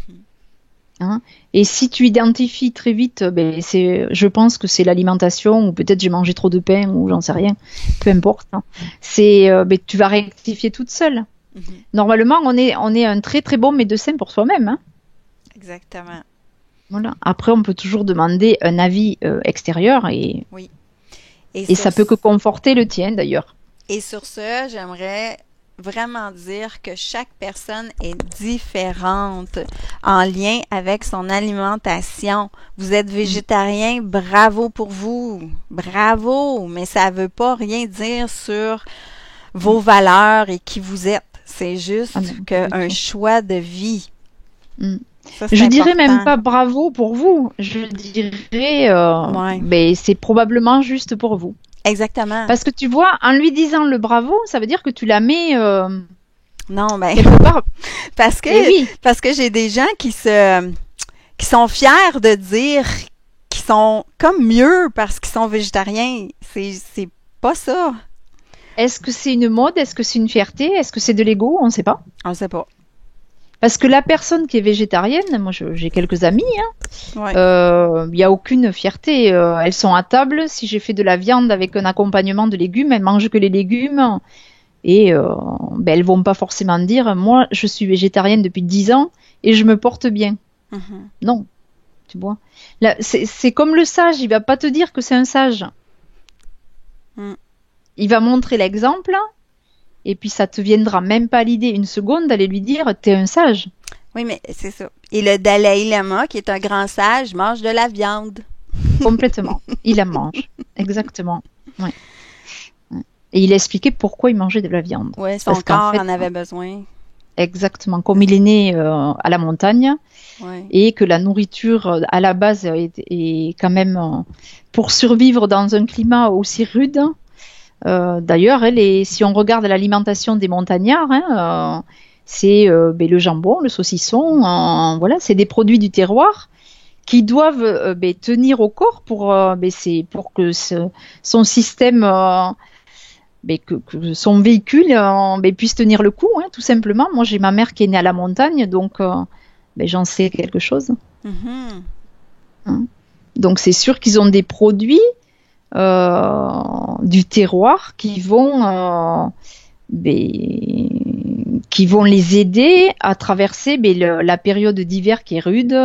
Hein. Et si tu identifies très vite, je pense que c'est l'alimentation, ou peut-être j'ai mangé trop de pain, ou j'en sais rien, peu importe. Hein. Tu vas rectifier toute seule. Mhm. Normalement, on est un très très bon médecin pour soi-même. Hein. Exactement. Voilà. Après, on peut toujours demander un avis extérieur, Oui. Et et sur, ça peut que conforter le tien d'ailleurs. et sur ce, j'aimerais vraiment dire que chaque personne est différente en lien avec son alimentation. Vous êtes végétarien, bravo pour vous. Bravo, mais ça veut pas rien dire sur vos valeurs et qui vous êtes. C'est juste Ah non, pas du un tout. choix de vie. Mm. Ça, c'est Je dirais même important. pas bravo pour vous. Je dirais, Ouais, c'est probablement juste pour vous. exactement. Parce que tu vois, en lui disant le bravo, ça veut dire que tu la mets Non, ben, quelque part. parce que, Et oui, parce que j'ai des gens qui sont fiers de dire qu'ils sont comme mieux parce qu'ils sont végétariens. C'est pas ça. est-ce que c'est une mode? Est-ce que c'est une fierté? Est-ce que c'est de l'ego? On ne sait pas. On sait pas. Parce que la personne qui est végétarienne, moi j'ai quelques amis, Ouais. il n'y a aucune fierté. Elles sont à table. Si j'ai fait de la viande avec un accompagnement de légumes, elles mangent que les légumes. Et elles vont pas forcément dire, moi je suis végétarienne depuis 10 ans et je me porte bien. Mhm. Non, tu vois. Là, c'est comme le sage, il va pas te dire que c'est un sage. Mm. Il va montrer l'exemple et puis ça te viendra même pas à l'idée une seconde d'aller lui dire t'es un sage. Oui, mais c'est ça. Et le Dalai Lama, qui est un grand sage, mange de la viande. Complètement. Il la mange. Exactement. Ouais. Et il a expliqué pourquoi il mangeait de la viande. Oui, son Parce qu'en corps fait, en avait besoin. exactement, comme il est né à la montagne Oui. et que la nourriture à la base est quand même pour survivre dans un climat aussi rude. D'ailleurs, si on regarde l'alimentation des montagnards, c'est le jambon, le saucisson, voilà, c'est des produits du terroir qui doivent tenir au corps pour que son système, que son véhicule puisse tenir le coup, tout simplement. Moi, j'ai ma mère qui est née à la montagne, donc j'en sais quelque chose. Mhm. Hein. Donc, c'est sûr qu'ils ont des produits du terroir qui vont les aider à traverser la période d'hiver qui est rude.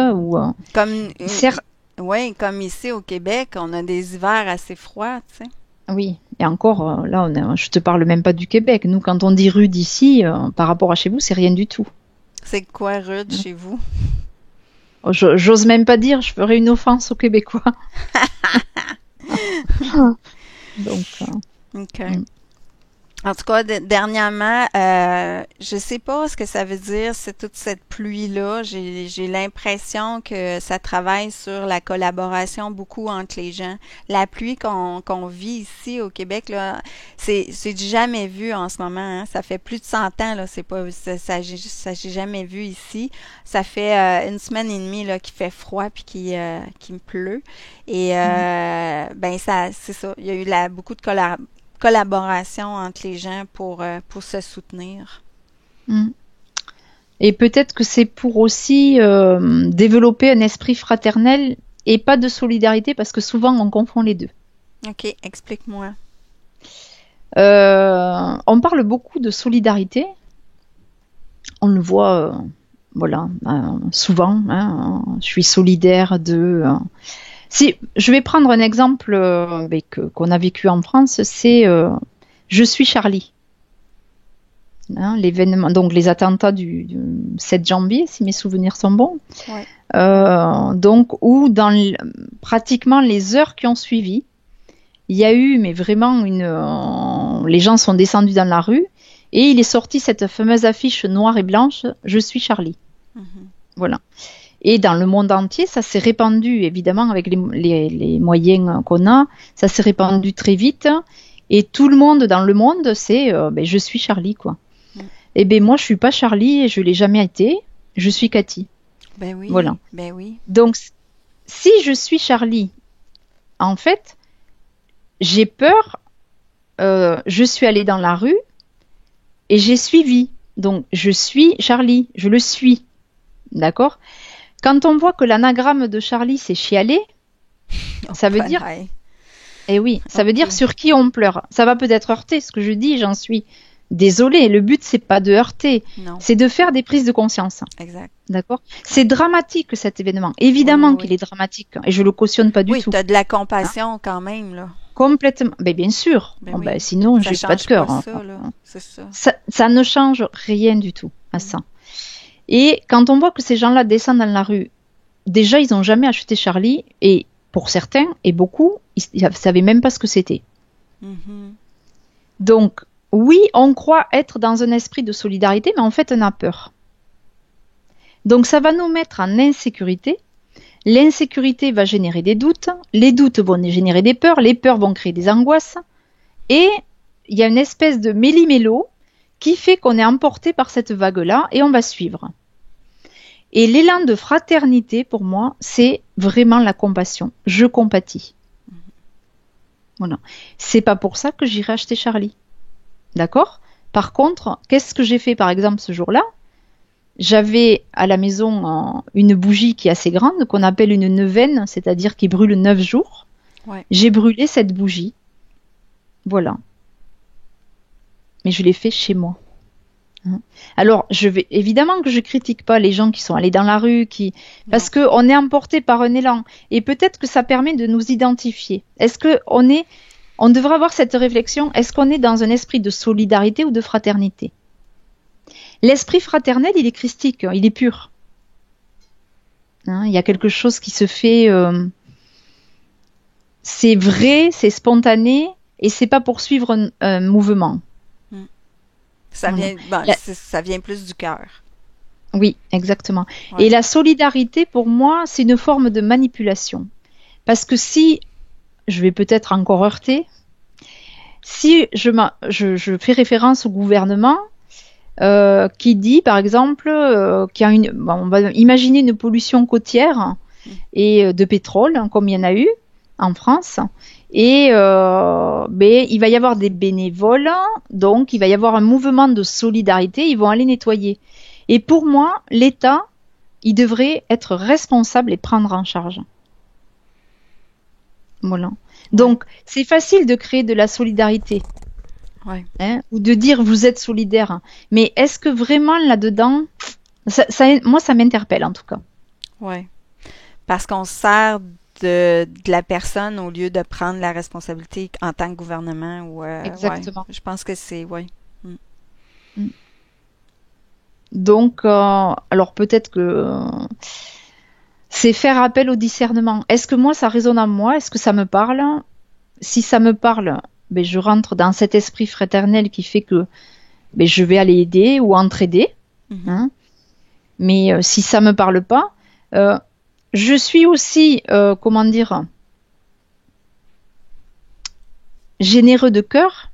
Comme, Certes, oui, comme ici au Québec, on a des hivers assez froids, tu sais. oui, et encore, là, je te parle même pas du Québec. Nous, quand on dit rude ici, par rapport à chez vous, c'est rien du tout. C'est quoi rude chez vous? J'ose même pas dire, je ferais une offense aux Québécois. Donc, OK. En tout cas, dernièrement, je sais pas ce que ça veut dire, c'est toute cette pluie-là. J'ai l'impression que ça travaille sur la collaboration beaucoup entre les gens. La pluie qu'on vit ici au Québec, là, c'est du jamais vu en ce moment, hein. Ça fait plus de 100 ans, là, c'est pas ça j'ai jamais vu ici. Ça fait une semaine et demie là qu'il fait froid puis qui me pleut. Et ben ça, c'est ça. Il y a eu beaucoup de collaboration entre les gens pour se soutenir. Et peut-être que c'est pour aussi développer un esprit fraternel et pas de solidarité, parce que souvent on confond les deux. OK, explique-moi. On parle beaucoup de solidarité. On le voit, voilà, souvent. Je suis solidaire de. Si je vais prendre un exemple qu'on a vécu en France, c'est Je suis Charlie. L'événement, donc les attentats du 7 janvier, si mes souvenirs sont bons. Ouais. Donc, où dans pratiquement les heures qui ont suivi, il y a eu, mais vraiment, les gens sont descendus dans la rue et il est sorti cette fameuse affiche noire et blanche, Je suis Charlie. Mm-hmm. Voilà. Et dans le monde entier, ça s'est répandu, évidemment, avec les moyens qu'on a, ça s'est répandu très vite. Et tout le monde dans le monde, c'est je suis Charlie, quoi. Et bien, moi, je suis pas Charlie et je l'ai jamais été. Je suis Cathy. Ben oui. Voilà. Ben oui. Donc, si je suis Charlie, en fait, j'ai peur. Je suis allée dans la rue et j'ai suivi. Donc, je suis Charlie. Je le suis. D'accord ? Quand on voit que l'anagramme de Charlie, c'est chialer, ça veut dire... Eh oui, ça veut dire sur qui on pleure. Ça va peut-être heurter ce que je dis, j'en suis désolée. Le but, c'est pas de heurter, c'est de faire des prises de conscience. Exact. D'accord ? C'est dramatique cet événement. Évidemment qu'il est dramatique et je le cautionne pas du tout. Oui, tu as de la compassion quand même, là. Complètement. Ben, bien sûr. Sinon, j'ai pas de cœur. Ça ne change rien du tout à ça. Et quand on voit que ces gens-là descendent dans la rue, déjà, ils n'ont jamais acheté Charlie, et pour certains, et beaucoup, ils ne savaient même pas ce que c'était. Mm-hmm. Donc, oui, on croit être dans un esprit de solidarité, mais en fait, on a peur. Donc, ça va nous mettre en insécurité. L'insécurité va générer des doutes. Les doutes vont générer des peurs. Les peurs vont créer des angoisses. Et il y a une espèce de méli-mélo qui fait qu'on est emporté par cette vague-là et on va suivre. Et l'élan de fraternité, pour moi, c'est vraiment la compassion. Je compatis. Voilà. C'est pas pour ça que j'irai acheter Charlie. D'accord ? Par contre, qu'est-ce que j'ai fait, par exemple, ce jour-là ? J'avais à la maison une bougie qui est assez grande, qu'on appelle une neuvaine, c'est-à-dire qui brûle 9 jours. Ouais. J'ai brûlé cette bougie. Voilà. Mais je l'ai fait chez moi. Alors, évidemment que je critique pas les gens qui sont allés dans la rue, parce que on est emporté par un élan, et peut-être que ça permet de nous identifier. Est-ce que on devrait avoir cette réflexion, est-ce qu'on est dans un esprit de solidarité ou de fraternité ? L'esprit fraternel, il est christique, il est pur. Hein, il y a quelque chose qui se fait. C'est vrai, c'est spontané et c'est pas pour suivre un mouvement. Mm. Ça Voilà. vient, bon, La- ça vient plus du cœur. Oui, exactement. Ouais. Et la solidarité, pour moi, c'est une forme de manipulation. Parce que si, je vais peut-être encore heurter, si je fais référence au gouvernement qui dit, par exemple, qu'il y a bon, on va imaginer une pollution côtière Mm. et de pétrole, hein, comme il y en a eu en France, et ben, il va y avoir des bénévoles, donc il va y avoir un mouvement de solidarité, ils vont aller nettoyer. Et pour moi, l'État, il devrait être responsable et prendre en charge. Voilà. Ouais. Donc, c'est facile de créer de la solidarité, Ouais. hein, ou de dire vous êtes solidaire. Mais est-ce que vraiment là-dedans, moi, ça m'interpelle en tout cas. Ouais. Parce qu'on se sert de la personne au lieu de prendre la responsabilité en tant que gouvernement ou ouais. Exactement. Je pense que c'est ouais. Mm. Mm. Donc, alors peut-être que c'est faire appel au discernement. Est-ce que moi, ça résonne en moi? Est-ce que ça me parle? Si ça me parle, ben, je rentre dans cet esprit fraternel qui fait que ben, je vais aller aider ou entraider. Mhm. Hein. Mais si ça me parle pas, euh, je suis aussi, comment dire, généreux de cœur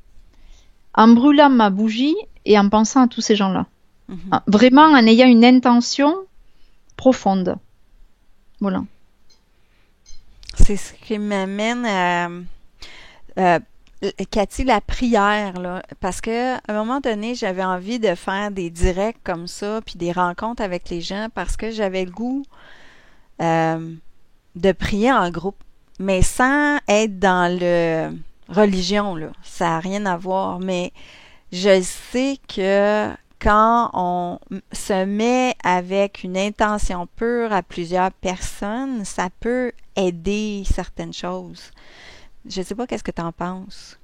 en brûlant ma bougie et en pensant à tous ces gens-là. Mhm. Vraiment en ayant une intention profonde. Voilà. C'est ce qui m'amène à euh, Cathy, la prière, là, parce que à un moment donné, j'avais envie de faire des directs comme ça, puis des rencontres avec les gens, parce que j'avais le goût euh, de prier en groupe, mais sans être dans le religion, là. Ça n'a rien à voir, mais je sais que quand on se met avec une intention pure à plusieurs personnes, ça peut aider certaines choses. Je sais pas qu'est-ce que tu en penses.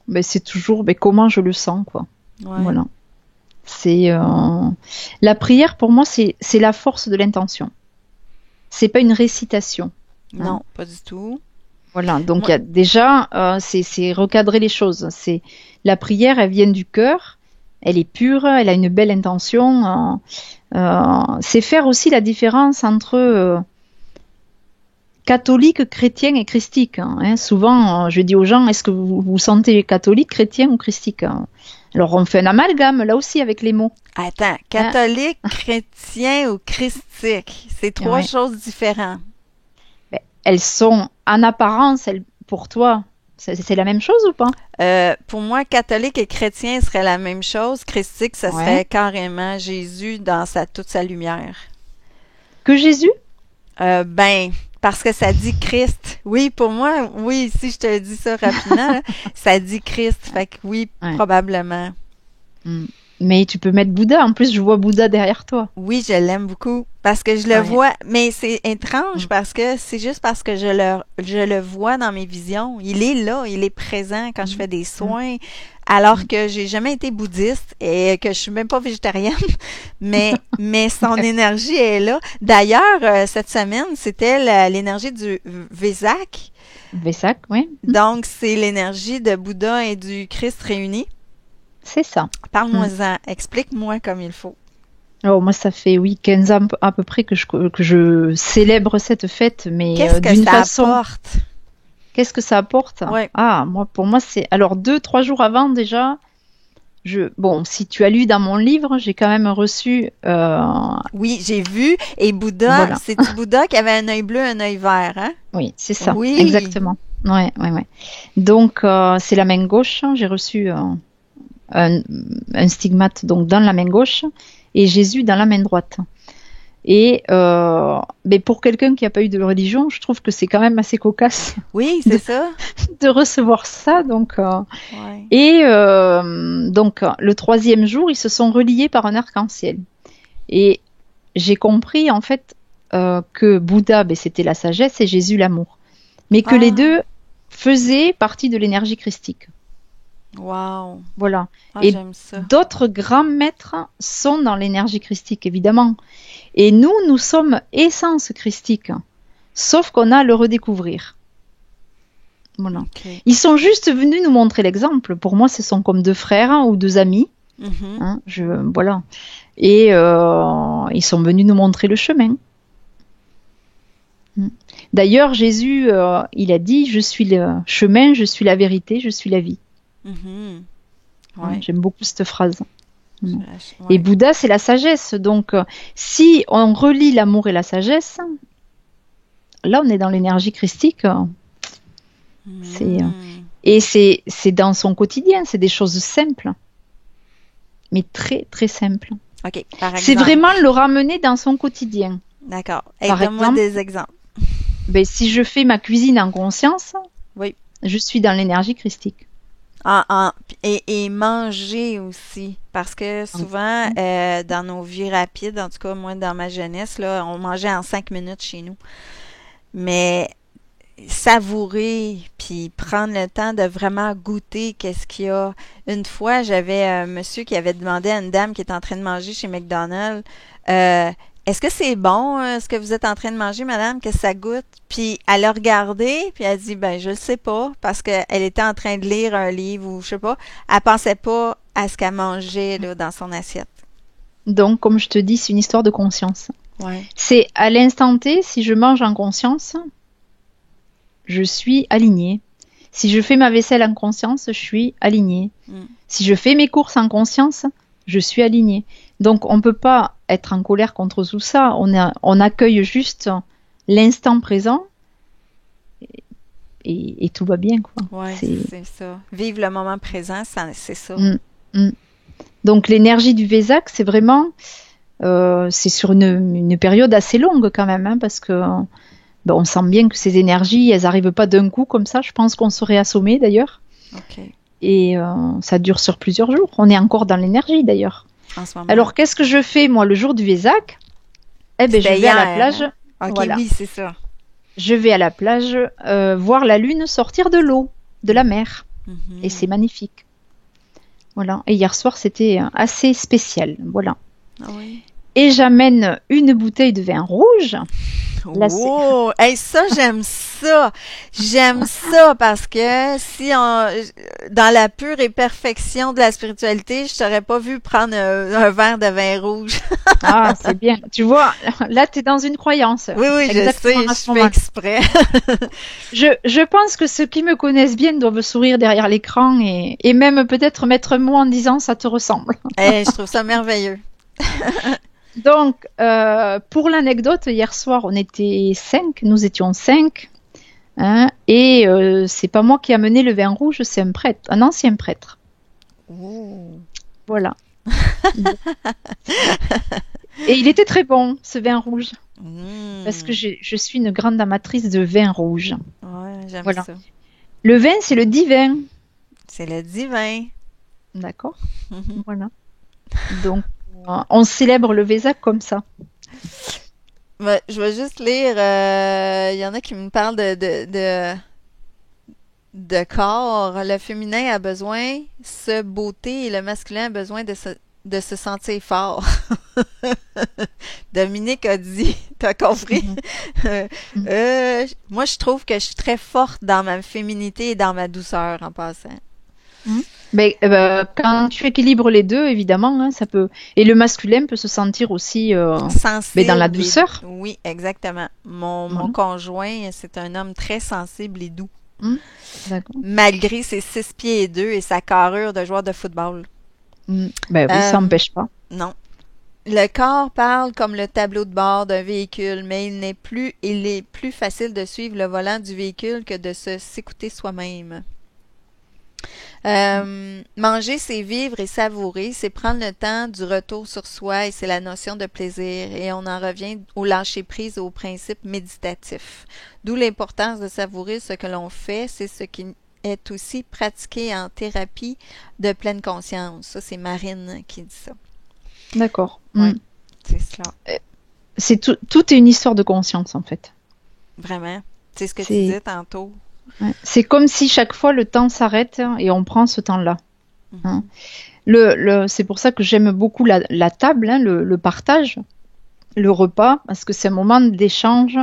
Ben, c'est toujours ben, comment je le sens, quoi. Ouais. Voilà. C'est la prière pour moi, c'est la force de l'intention. C'est pas une récitation. Hein. Non, pas du tout. Voilà. Donc Moi, il y a déjà c'est recadrer les choses. C'est la prière, elle vient du cœur, elle est pure, elle a une belle intention. C'est faire aussi la différence entre catholique, chrétien et christique. Hein. Souvent, je dis aux gens, est-ce que vous vous sentez catholique, chrétien ou christique? Alors, on fait un amalgame, là aussi, avec les mots. attends, Hein. catholique, chrétien ou christique, c'est trois Ouais. choses différentes. Ben, elles sont, en apparence, pour toi, c'est la même chose ou pas? Pour moi, catholique et chrétien serait la même chose. Christique, ça Ouais. serait carrément Jésus dans toute sa lumière. Que Jésus? Ben, parce que ça dit Christ. Oui, pour moi, oui, si je te dis ça rapidement, là, ça dit Christ. Fait que oui, Ouais. probablement. Mm. Mais tu peux mettre Bouddha. En plus, je vois Bouddha derrière toi. Oui, je l'aime beaucoup parce que je le Ouais. vois, mais c'est étrange Mm. parce que c'est juste parce que je le vois dans mes visions. Il est là, il est présent quand je fais des Mm. soins, alors que j'ai jamais été bouddhiste et que je suis même pas végétarienne, mais son énergie est là. D'ailleurs, cette semaine, c'était l'énergie du Vesak, Vesak, oui. donc c'est l'énergie de Bouddha et du Christ réunis. C'est ça. Mm. Parle-moi-en, explique-moi comme il faut. Alors, moi, ça fait, oui, 15 ans à peu près que je célèbre cette fête, mais Qu'est-ce que d'une ça façon. apporte? Qu'est-ce que ça apporte? Ouais. Ah, pour moi, c'est. Alors, 2, 3 jours avant, déjà, bon, si tu as lu dans mon livre, j'ai quand même reçu. Oui, j'ai vu. Et Bouddha, Voilà. c'est-tu Bouddha qui avait un œil bleu, un œil vert, hein? Oui, c'est ça. Oui. Exactement. Ouais, ouais, ouais. Donc, c'est la main gauche. J'ai reçu un stigmate donc dans la main gauche et Jésus dans la main droite. Et mais pour quelqu'un qui n'a pas eu de religion, je trouve que c'est quand même assez cocasse Oui, c'est ça. de recevoir ça. Donc, Ouais. et donc le 3e jour, ils se sont reliés par un arc-en-ciel. Et j'ai compris en fait que Bouddha, ben, c'était la sagesse et Jésus l'amour, mais que les Ah. deux faisaient partie de l'énergie christique. Wow. Voilà. Ah, Et j'aime ça. d'autres grands maîtres sont dans l'énergie christique, évidemment. Et nous, nous sommes essence christique. Sauf qu'on a à le redécouvrir. Voilà. OK. Ils sont juste venus nous montrer l'exemple. Pour moi, ce sont comme deux frères ou deux amis. Mhm. Hein, voilà. Et ils sont venus nous montrer le chemin. D'ailleurs, Jésus, il a dit, je suis le chemin, je suis la vérité, je suis la vie. Mhm. Hein, Ouais. j'aime beaucoup cette phrase. Et Ouais. Bouddha, c'est la sagesse. Donc, si on relie l'amour et la sagesse, là, on est dans l'énergie christique. Mhm. Et c'est dans son quotidien. C'est des choses simples, mais très, très simples. OK. Par C'est exemple. vraiment le ramener dans son quotidien. D'accord. Hey, Par donne-moi exemple, des exemples. ben, si je fais ma cuisine en conscience, Oui. je suis dans l'énergie christique. Et manger aussi. Parce que souvent, dans nos vies rapides, en tout cas, moi, dans ma jeunesse, là, on mangeait en 5 minutes chez nous. Mais savourer, puis prendre le temps de vraiment goûter qu'est-ce qu'il y a. Une fois, j'avais un monsieur qui avait demandé à une dame qui était en train de manger chez McDonald's, est-ce que c'est bon, ce que vous êtes en train de manger, madame, que ça goûte? Puis elle a regardé, puis elle a dit, ben je le sais pas, parce qu'elle était en train de lire un livre ou je sais pas. Elle pensait pas à ce qu'elle mangeait là, dans son assiette. Donc, comme je te dis, c'est une histoire de conscience. Ouais. C'est à l'instant T, si je mange en conscience, je suis alignée. Si je fais ma vaisselle en conscience, je suis alignée. Mm. Si je fais mes courses en conscience, je suis alignée. Donc, on ne peut pas être en colère contre tout ça. On accueille juste l'instant présent et tout va bien, quoi. Ouais, C'est... c'est ça. Vivre le moment présent, c'est ça. Mm, mm. Donc, l'énergie du Vésac, c'est vraiment... c'est sur une période assez longue quand même, hein, parce que ben, on sent bien que ces énergies, elles n'arrivent pas d'un coup comme ça. Je pense qu'on serait assommé d'ailleurs. OK. Et ça dure sur plusieurs jours. On est encore dans l'énergie d'ailleurs. En ce moment. Alors, qu'est-ce que je fais moi le jour du Vésac? Eh ben, je C'était vais à la hier, plage. hein? OK, Voilà. oui, c'est ça. Je vais à la plage voir la lune sortir de l'eau, de la mer. Mhm. Et c'est magnifique. Voilà. Et hier soir, c'était assez spécial. Voilà. Ah oui. Et j'amène une bouteille de vin rouge. Là, Oh, hey, ça, j'aime ça. J'aime ça parce que si dans la pure et perfection de la spiritualité, je t'aurais pas vu prendre un verre de vin rouge. Ah, c'est bien. Tu vois, là, tu es dans une croyance. Oui, oui, je Exactement à sais, ce je fais moment. exprès. Je pense que ceux qui me connaissent bien doivent sourire derrière l'écran et même peut-être mettre un mot en disant ça te ressemble. Hey, je trouve ça merveilleux. Donc, pour l'anecdote, hier soir, on était 5, nous étions 5, hein, et c'est pas moi qui ai amené le vin rouge, c'est un prêtre, un ancien prêtre. Oh. Voilà. Et il était très bon, ce vin rouge, parce que je suis une grande amatrice de vin rouge. Ouais, j'aime Voilà. ça. Le vin, c'est le divin, C'est le divin. d'accord? Voilà. Donc, on célèbre le Vésac comme ça. Ouais, je vais juste lire. Il y en a qui me parlent de corps. Le féminin a besoin de se beauté et le masculin a besoin de se sentir fort. Dominique a dit, t'as compris? Moi, je trouve que je suis très forte dans ma féminité et dans ma douceur en passant. Mais quand tu équilibres les deux, évidemment, hein, ça peut. Et le masculin peut se sentir aussi Sensible. dans la douceur. Oui, exactement. Mon conjoint, c'est un homme très sensible et doux. D'accord. Malgré ses 6 pieds et 2 et sa carrure de joueur de football. Ben oui, ça n'empêche pas. Non. Le corps parle comme le tableau de bord d'un véhicule, mais il est plus facile de suivre le volant du véhicule que de s'écouter soi-même. Manger, c'est vivre et savourer, c'est prendre le temps du retour sur soi et c'est la notion de plaisir. Et on en revient au lâcher-prise, au principe méditatif. D'où l'importance de savourer ce que l'on fait, c'est ce qui est aussi pratiqué en thérapie de pleine conscience. Ça, c'est Marine qui dit ça. D'accord. Ouais, c'est cela. C'est tout est une histoire de conscience, en fait. Vraiment. C'est ce que tu disais tantôt. Ouais. C'est comme si chaque fois le temps s'arrête et on prend ce temps-là. Hein. C'est pour ça que j'aime beaucoup la table, hein, le partage, le repas, parce que c'est un moment d'échange.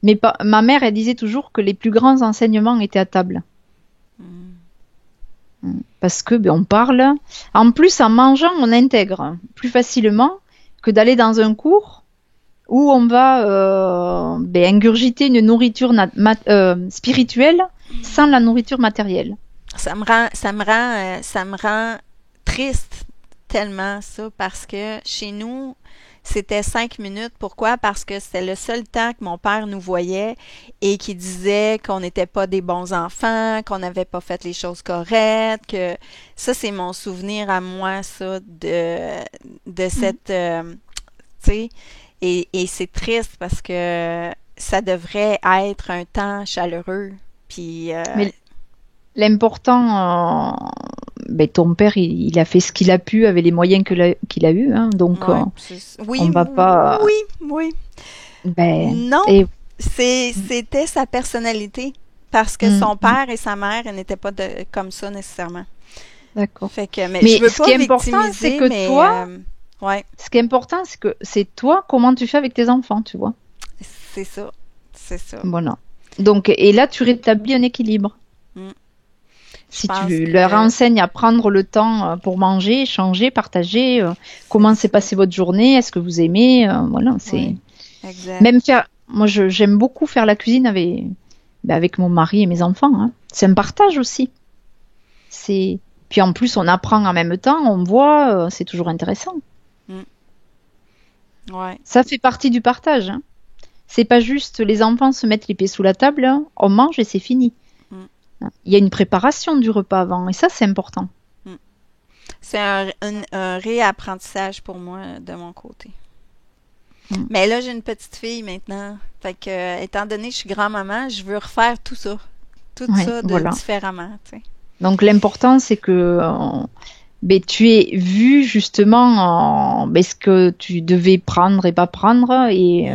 Mais ma mère, elle disait toujours que les plus grands enseignements étaient à table. Parce que on parle. En plus, en mangeant, on intègre plus facilement que d'aller dans un cours où on va ingurgiter une nourriture spirituelle sans la nourriture matérielle. Ça me rend triste tellement ça parce que chez nous, c'était 5 minutes. Pourquoi? Parce que c'était le seul temps que mon père nous voyait et qui disait qu'on n'était pas des bons enfants, qu'on n'avait pas fait les choses correctes, que ça, c'est mon souvenir à moi, ça, de cette, tu sais, et c'est triste parce que ça devrait être un temps chaleureux. Puis, Mais l'important, ton père, il a fait ce qu'il a pu avec les moyens qu'il a eu, hein, donc ouais, on va pas. oui. Ben, Non, et c'était sa personnalité parce que son père et sa mère n'étaient pas comme ça nécessairement. d'accord. Fait que, mais Mais je veux ce pas qui est important, c'est victimiser, que mais toi, ouais, ce qui est important, c'est que c'est toi comment tu fais avec tes enfants, tu vois. c'est ça, c'est ça. Voilà. Donc, et là, tu rétablis un équilibre. Mm. Je Si pense tu leur que enseignes à prendre le temps pour manger, échanger, partager, comment s'est passée votre journée, est-ce que vous aimez, voilà, c'est ouais, exact. même faire. Moi, j'aime beaucoup faire la cuisine avec mon mari et mes enfants. Hein. C'est un partage aussi. C'est puis en plus on apprend en même temps, on voit, c'est toujours intéressant. Mm. Ouais, Ça fait partie du partage. Hein. C'est pas juste les enfants se mettent les pieds sous la table, hein, on mange et c'est fini. Mm. Il y a une préparation du repas avant et ça c'est important. Mm. C'est un réapprentissage pour moi de mon côté. Mm. Mais là, j'ai une petite fille maintenant. Fait que, étant donné que je suis grand-maman, je veux refaire tout ça. Tout Ouais, ça voilà. différemment, tu sais. Donc l'important c'est que tu aies vu justement ce que tu devais prendre et pas prendre et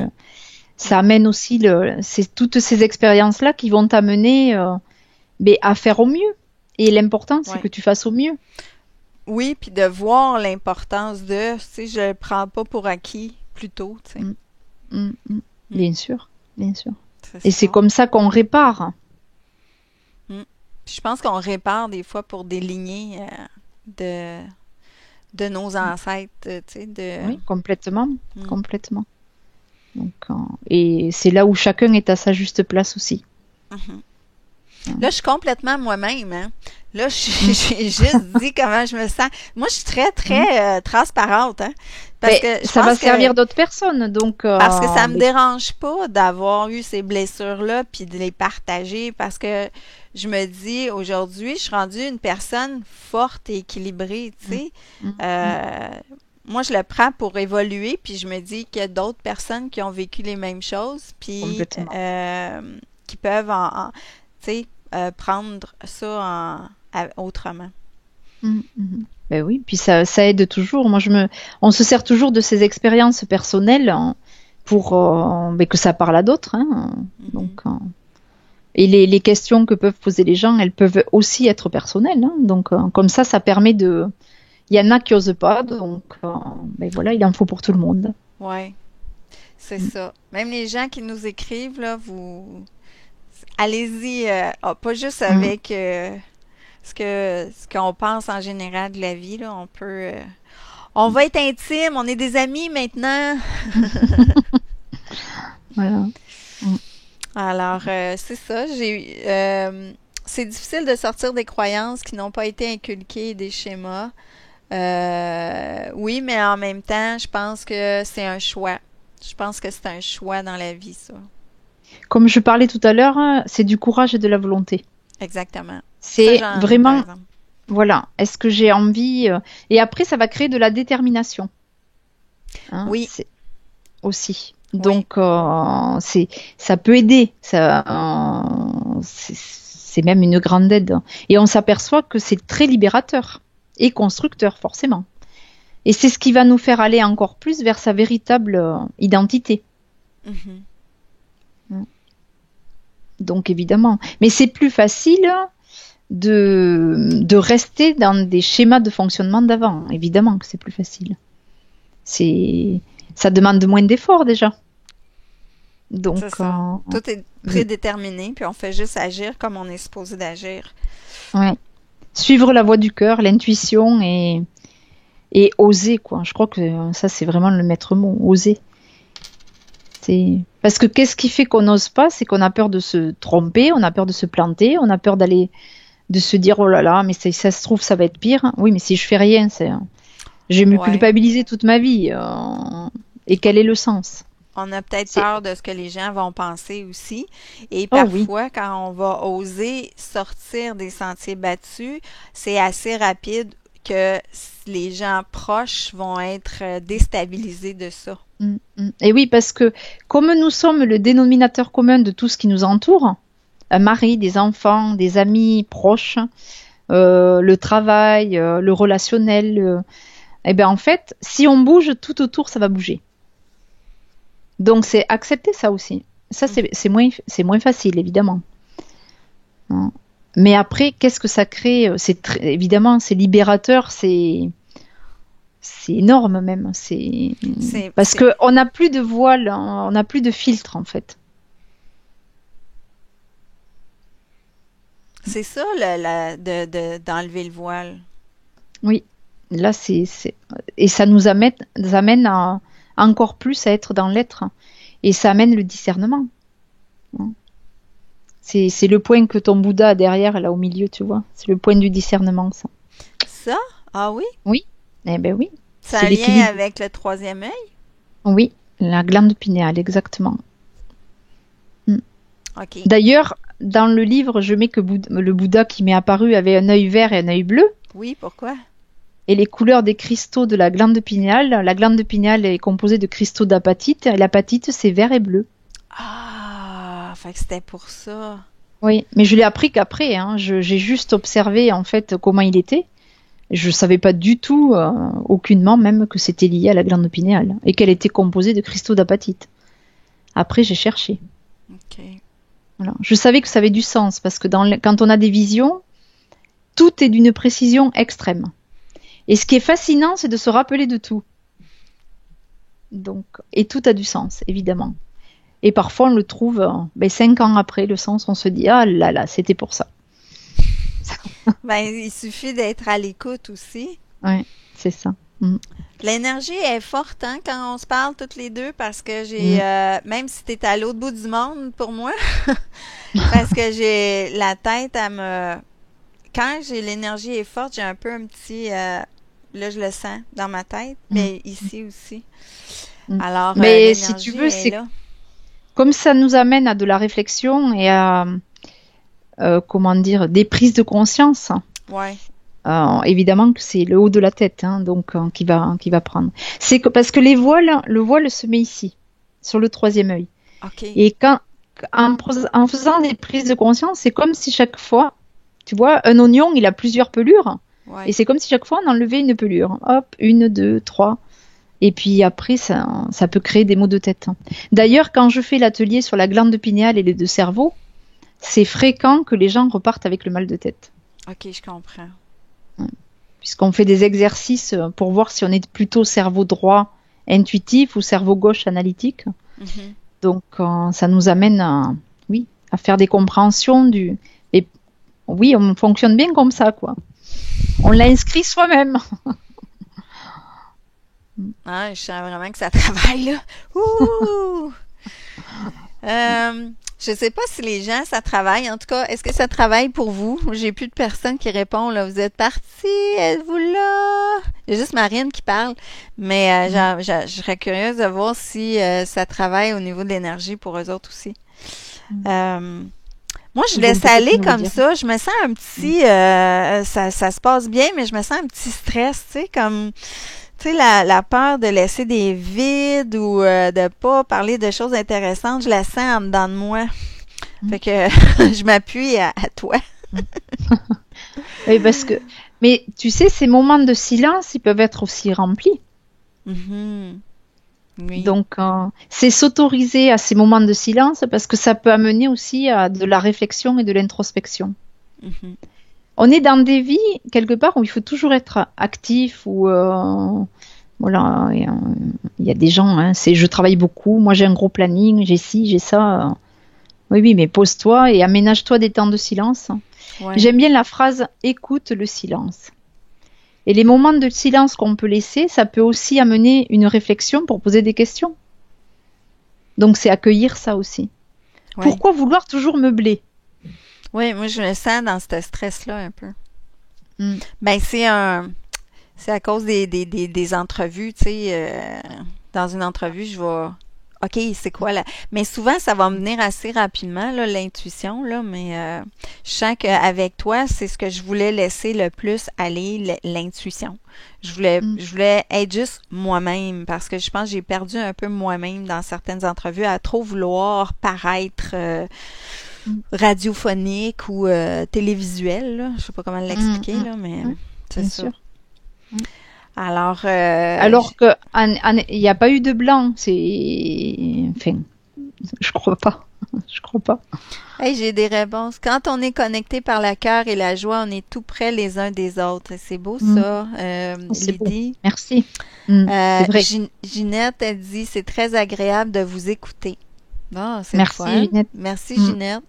ça amène aussi c'est toutes ces expériences-là qui vont t'amener à faire au mieux. Et l'important, c'est Ouais. que tu fasses au mieux. Oui, puis de voir l'importance de, tu sais, je le prends pas pour acquis plus tôt, tu sais. Mm. Bien sûr, bien sûr. C'est Et c'est ça. comme ça qu'on répare. Puis je pense qu'on répare des fois pour des lignées de nos ancêtres, tu sais, Oui, complètement, Mm. complètement. Donc, et c'est là où chacun est à sa juste place aussi. Mhm. Là, je suis complètement moi-même, hein. Là, j'ai juste dit comment je me sens. Moi, je suis très, très transparente, hein. Parce que je ça va pense que servir d'autres personnes, donc. parce que ça me dérange pas d'avoir eu ces blessures-là puis de les partager parce que je me dis aujourd'hui, je suis rendue une personne forte et équilibrée, tu sais. Euh, Moi, je le prends pour évoluer puis je me dis qu'il y a d'autres personnes qui ont vécu les mêmes choses puis Complètement. qui peuvent tu sais, prendre ça autrement. Ben oui, puis ça aide toujours. On se sert toujours de ces expériences personnelles pour que ça parle à d'autres. Hein. Donc, et les questions que peuvent poser les gens, elles peuvent aussi être personnelles. Hein. Donc, comme ça permet de. Il y en a qui osent pas, donc voilà, il en faut pour tout le monde. Ouais, c'est ça. Même les gens qui nous écrivent, là, allez-y, pas juste avec ce qu'on pense en général de la vie, là. On va être intime, on est des amis maintenant. Voilà. Alors, c'est ça. C'est difficile de sortir des croyances qui n'ont pas été inculquées, des schémas. Oui, mais en même temps, je pense que c'est un choix. Je pense que c'est un choix dans la vie, ça. Comme je parlais tout à l'heure, hein, c'est du courage et de la volonté. Exactement. C'est Ça, vraiment, t'as raison. voilà, est-ce que j'ai envie et après, ça va créer de la détermination. Hein, Oui, c'est aussi. oui. Donc, ça peut aider. C'est même une grande aide. Et on s'aperçoit que c'est très libérateur et constructeur, forcément. Et c'est ce qui va nous faire aller encore plus vers sa véritable identité. Mhm. Donc évidemment. Mais c'est plus facile de rester dans des schémas de fonctionnement d'avant. Évidemment que c'est plus facile. Ça demande moins d'efforts déjà. Donc, C'est ça. Tout est prédéterminé, puis on fait juste agir comme on est supposé d'agir. ouais. Suivre la voie du cœur, l'intuition et oser, quoi. Je crois que ça, c'est vraiment le maître mot, oser. Parce que qu'est-ce qui fait qu'on n'ose pas? C'est qu'on a peur de se tromper, on a peur de se planter, on a peur de se dire, oh là là, mais ça se trouve, ça va être pire. Oui, mais si je fais rien, je vais me Ouais. culpabiliser toute ma vie. Et quel est le sens? On a peut-être C'est... peur de ce que les gens vont penser aussi. Et Oh oui. parfois, quand on va oser sortir des sentiers battus, c'est assez rapide que les gens proches vont être déstabilisés de ça. Et oui, parce que comme nous sommes le dénominateur commun de tout ce qui nous entoure, un mari, des enfants, des amis proches, le travail, le relationnel, eh bien en fait, si on bouge, tout autour, ça va bouger. Donc c'est accepter ça aussi. Ça, c'est moins facile, évidemment. Hein. Mais après, qu'est-ce que ça crée? Évidemment, c'est libérateur, c'est énorme même. Parce qu'on n'a plus de voile, on n'a plus de filtre en fait. C'est ça, d'enlever le voile. Oui, là et ça nous amène encore plus à être dans l'être. Et ça amène le discernement. C'est le point que ton Bouddha a derrière, là au milieu, tu vois. C'est le point du discernement, ça. Ça? Ah oui? Oui, eh ben oui. Ça a C'est un lien l'équilibre. avec le troisième œil? Oui, la glande pinéale, exactement. OK. D'ailleurs, dans le livre, je mets que le Bouddha qui m'est apparu avait un œil vert et un œil bleu. Oui, pourquoi? Et les couleurs des cristaux de la glande pinéale. La glande pinéale est composée de cristaux d'apatite. Et l'apatite, c'est vert et bleu. Ah, fait que c'était pour ça. Oui, mais je l'ai appris qu'après. Hein. J'ai juste observé en fait comment il était. Je savais pas du tout, aucunement même, que c'était lié à la glande pinéale et qu'elle était composée de cristaux d'apatite. Après, j'ai cherché. OK. Voilà. Je savais que ça avait du sens parce que quand on a des visions, tout est d'une précision extrême. Et ce qui est fascinant, c'est de se rappeler de tout. Donc, et tout a du sens, évidemment. Et parfois, on le trouve 5 ans après, le sens, on se dit, ah là là, c'était pour ça. Ben, il suffit d'être à l'écoute aussi. Ouais, c'est ça. L'énergie est forte, hein, quand on se parle toutes les deux, parce que j'ai, même si t'es à l'autre bout du monde pour moi, parce que j'ai la tête à me... Quand l'énergie est forte, j'ai un peu un petit... là, je le sens dans ma tête, mais ici aussi. Alors, mais si l'énergie tu veux, est c'est là. comme ça nous amène à de la réflexion et à, comment dire, des prises de conscience. Ouais. Évidemment que c'est le haut de la tête, hein, donc qui va prendre. C'est que parce que le voile se met ici, sur le troisième œil. OK. Et en faisant des prises de conscience, c'est comme si chaque fois, tu vois, un oignon, il a plusieurs pelures, Ouais. et c'est comme si chaque fois on enlevait une pelure. Hop, 1, 2, 3. Et puis après, ça peut créer des maux de tête. D'ailleurs, quand je fais l'atelier sur la glande pinéale et les deux cerveaux, c'est fréquent que les gens repartent avec le mal de tête. OK, je comprends. Puisqu'on fait des exercices pour voir si on est plutôt cerveau droit intuitif ou cerveau gauche analytique. Mhm. Donc ça nous amène à faire des compréhensions et oui, on fonctionne bien comme ça, quoi. On l'a inscrit soi-même. Ah, je sens vraiment que ça travaille, là. Ouh! Je sais pas si les gens, ça travaille. En tout cas, est-ce que ça travaille pour vous? J'ai plus de personnes qui répondent, là. Vous êtes partis? Êtes-vous là? Il y a juste Marine qui parle. Mais je serais curieuse de voir si ça travaille au niveau de l'énergie pour eux autres aussi. Moi, je laisse aller comme ça. Je me sens un petit... ça se passe bien, mais je me sens un petit stress, tu sais, comme... Tu sais, la peur de laisser des vides ou de pas parler de choses intéressantes, je la sens en dedans de moi. Fait que je m'appuie à toi. Oui, mais tu sais, ces moments de silence, ils peuvent être aussi remplis. Mm-hmm. Oui. Donc, c'est s'autoriser à ces moments de silence parce que ça peut amener aussi à de la réflexion et de l'introspection. Mhm. On est dans des vies, quelque part, où il faut toujours être actif, ou voilà, il y a des gens, hein, c'est je travaille beaucoup, moi j'ai un gros planning, j'ai ci, j'ai ça. Oui, oui, mais pose-toi et aménage-toi des temps de silence. Ouais. J'aime bien la phrase écoute le silence. Et les moments de silence qu'on peut laisser, ça peut aussi amener une réflexion pour poser des questions. Donc c'est accueillir ça aussi. Ouais. Pourquoi vouloir toujours meubler? Ouais, moi je me sens dans ce stress-là un peu. Mm. Ben c'est à cause des entrevues, tu sais, dans une entrevue, je vais OK, c'est quoi là? Mais souvent, ça va me venir assez rapidement, là, l'intuition, là, mais je sens qu'avec toi, c'est ce que je voulais laisser le plus aller, l'intuition. Mm. Je voulais être juste moi-même parce que je pense que j'ai perdu un peu moi-même dans certaines entrevues à trop vouloir paraître Mm. radiophonique ou télévisuel, là. Je sais pas comment Mm. l'expliquer, Mm. là, mais Ouais, c'est bien ça. sûr. Mm. Alors, Alors que il n'y a pas eu de blanc, enfin, je crois pas, je crois pas. hey, j'ai des réponses. Quand on est connecté par le cœur et la joie, on est tout près les uns des autres. C'est beau Mm. ça, Oh, c'est beau. Lydie. Merci. Mm. C'est vrai. Ginette, elle dit, c'est très agréable de vous écouter. Bon, c'est le Merci, fun. Ginette. Merci, Mm. Ginette.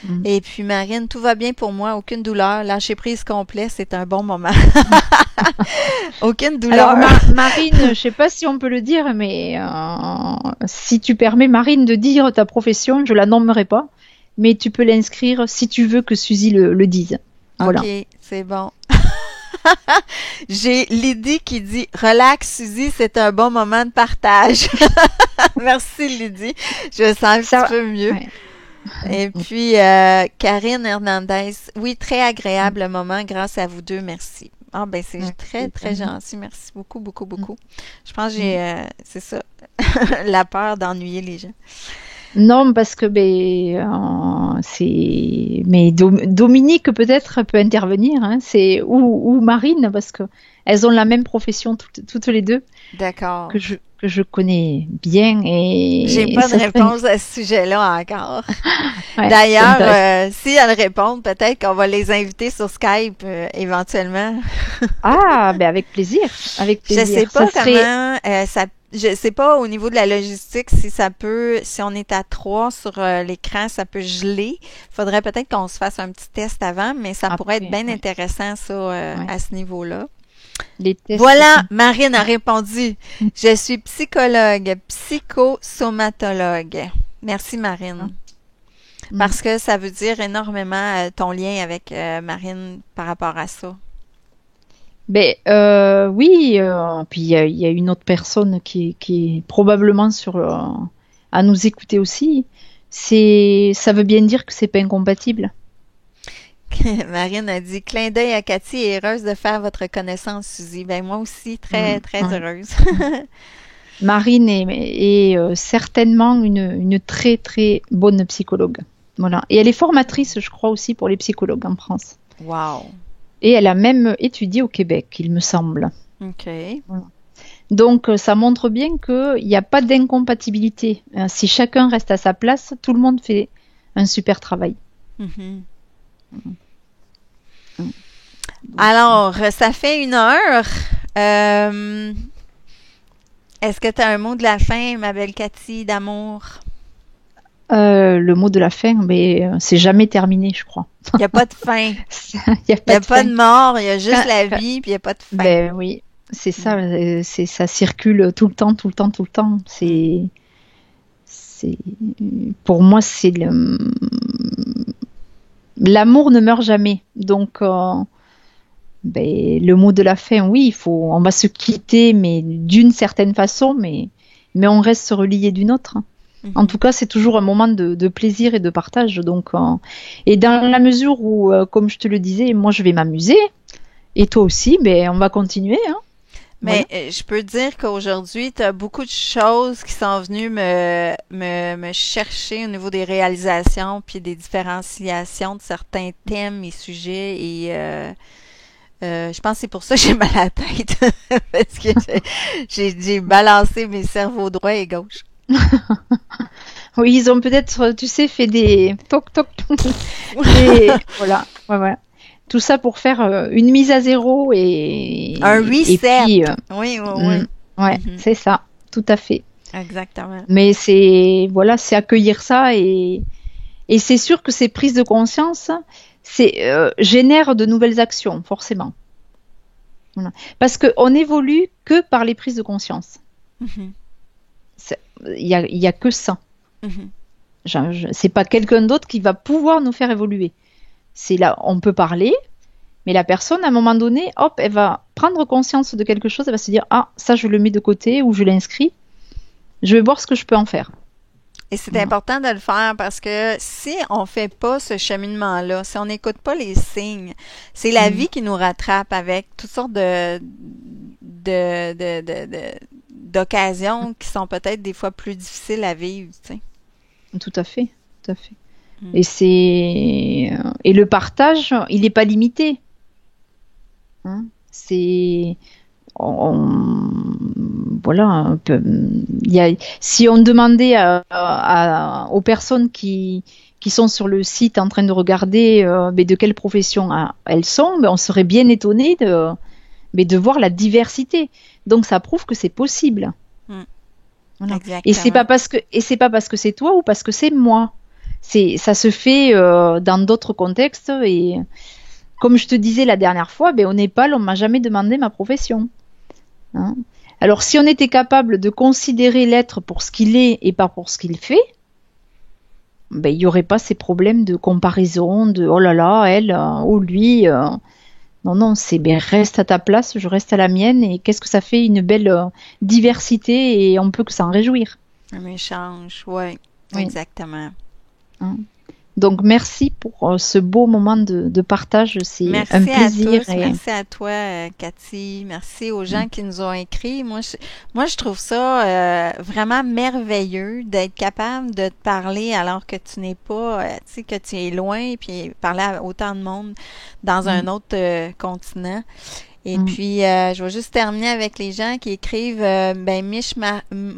Mm. Et puis, Marine, tout va bien pour moi, aucune douleur. Lâcher prise complet, c'est un bon moment. Aucune Alors, douleur. Marine, je sais pas si on peut le dire, mais si tu permets, Marine, de dire ta profession, je la nommerai pas, mais tu peux l'inscrire si tu veux que Suzy le dise. OK, Voilà. c'est bon. J'ai Lydie qui dit relax, Suzy, c'est un bon moment de partage. Merci, Lydie. Je me sens un petit Ça, peu mieux. ouais. Et puis, Karine Hernandez, oui, très agréable moment grâce à vous deux, merci. Ah, ben, c'est très, Merci, très Camille. gentil. Merci beaucoup, beaucoup, Mm. beaucoup. Je pense que Mm. c'est ça, la peur d'ennuyer les gens. Non, parce que mais Dominique peut-être peut intervenir, hein, ou Marine, parce que elles ont la même profession toutes les deux D'accord. que je connais bien, J'ai et pas de ça serait réponse à ce sujet-là encore. ouais, c'est D'ailleurs, intéressant. si elles répondent, peut-être qu'on va les inviter sur Skype éventuellement. Ah, ben avec plaisir, avec Je sais plaisir. Ça pas serait comment je sais pas au niveau de la logistique si ça peut, si on est à trois sur l'écran, ça peut geler. Faudrait peut-être qu'on se fasse un petit test avant, mais ça pourrait être après, bien ouais, intéressant ça ouais. à ce niveau-là. Les tests Voilà, sont. Marine a répondu. Je suis psychologue, psychosomatologue. Merci Marine. Mm. Parce que ça veut dire énormément ton lien avec Marine par rapport à ça. Ben oui, puis il y a une autre personne qui est probablement à nous écouter aussi. Ça veut bien dire que c'est pas incompatible. Marine a dit clin d'œil à Cathy et heureuse de faire votre connaissance, Suzy. Ben moi aussi, très, Mm, très ouais. heureuse. Marine est certainement une très très bonne psychologue. Voilà. Et elle est formatrice, je crois aussi pour les psychologues en France. Wow. Et elle a même étudié au Québec, il me semble. OK. Voilà. Donc, ça montre bien qu'il n'y a pas d'incompatibilité. Si chacun reste à sa place, tout le monde fait un super travail. Mhm. Donc, Alors, ça fait 1 heure. Euh, Est-ce que tu as un mot de la fin, ma belle Cathy, d'amour? le mot de la fin, mais c'est jamais terminé, je crois. Il n'y a pas de fin. Il n'y a Il n'y pas a de pas fin. de mort, il y a juste Quand- la quand- vie, puis il n'y a pas de fin. ben oui, c'est ça. Mm. Ça circule tout le temps, tout le temps, tout le temps. Mm. C'est, pour moi, l'amour ne meurt jamais. Donc, le mot de la fin, oui, on va se quitter, mais d'une certaine façon, mais on reste relié d'une autre. En Mhm. tout cas, c'est toujours un moment de plaisir et de partage. Donc, et dans la mesure où, comme je te le disais, moi je vais m'amuser, et toi aussi, on va continuer, hein. Voilà. Mais je peux dire qu'aujourd'hui, tu as beaucoup de choses qui sont venues me chercher au niveau des réalisations puis des différenciations de certains thèmes et sujets et Je pense que c'est pour ça que j'ai mal à la tête. Parce que j'ai balancé mes cerveaux droit et gauche. Oui, ils ont peut-être, tu sais, fait des toc toc toc. Voilà, ouais, ouais. Tout ça pour faire une mise à zéro Un et reset. puis Oui, oui, oui. ouais, c'est ça, tout à fait. Exactement. Mais c'est accueillir ça et c'est sûr que ces prises de conscience, génèrent de nouvelles actions, forcément. Voilà. Parce qu'on évolue que par les prises de conscience. Mhm. Il y a que ça. Mhm. C'est pas quelqu'un d'autre qui va pouvoir nous faire évoluer. C'est là, on peut parler, mais la personne, à un moment donné, hop, elle va prendre conscience de quelque chose, elle va se dire, ah, ça, je le mets de côté ou je l'inscris. Je vais voir ce que je peux en faire. Et c'est important de le faire parce que si on fait pas ce cheminement-là, si on n'écoute pas les signes, c'est la vie qui nous rattrape avec toutes sortes d'occasions qui sont peut-être des fois plus difficiles à vivre, tu sais. Tout à fait, tout à fait. Et le partage, il n'est pas limité. Hein, voilà. Si on demandait aux personnes qui sont sur le site en train de regarder de quelle profession elles sont, on serait bien étonné de voir la diversité. Donc ça prouve que c'est possible. Voilà. Et c'est pas parce que c'est toi ou parce que c'est moi. Ça se fait dans d'autres contextes et comme je te disais la dernière fois, au Népal, on m'a jamais demandé ma profession. Hein. Alors si on était capable de considérer l'être pour ce qu'il est et pas pour ce qu'il fait, il n'y aurait pas ces problèmes de comparaison, de oh là là, elle ou lui. Non, c'est reste à ta place, je reste à la mienne et qu'est-ce que ça fait une belle diversité et on peut que s'en réjouir. Un échange, oui, exactement. Hein. Donc merci pour ce beau moment de partage, c'est un plaisir. Merci à tous, merci à toi Cathy, merci aux gens qui nous ont écrit. Moi je trouve ça vraiment merveilleux d'être capable de te parler alors que tu n'es pas, tu sais que tu es loin puis parler à autant de monde dans un autre continent. Et puis, je vais juste terminer avec les gens qui écrivent Mich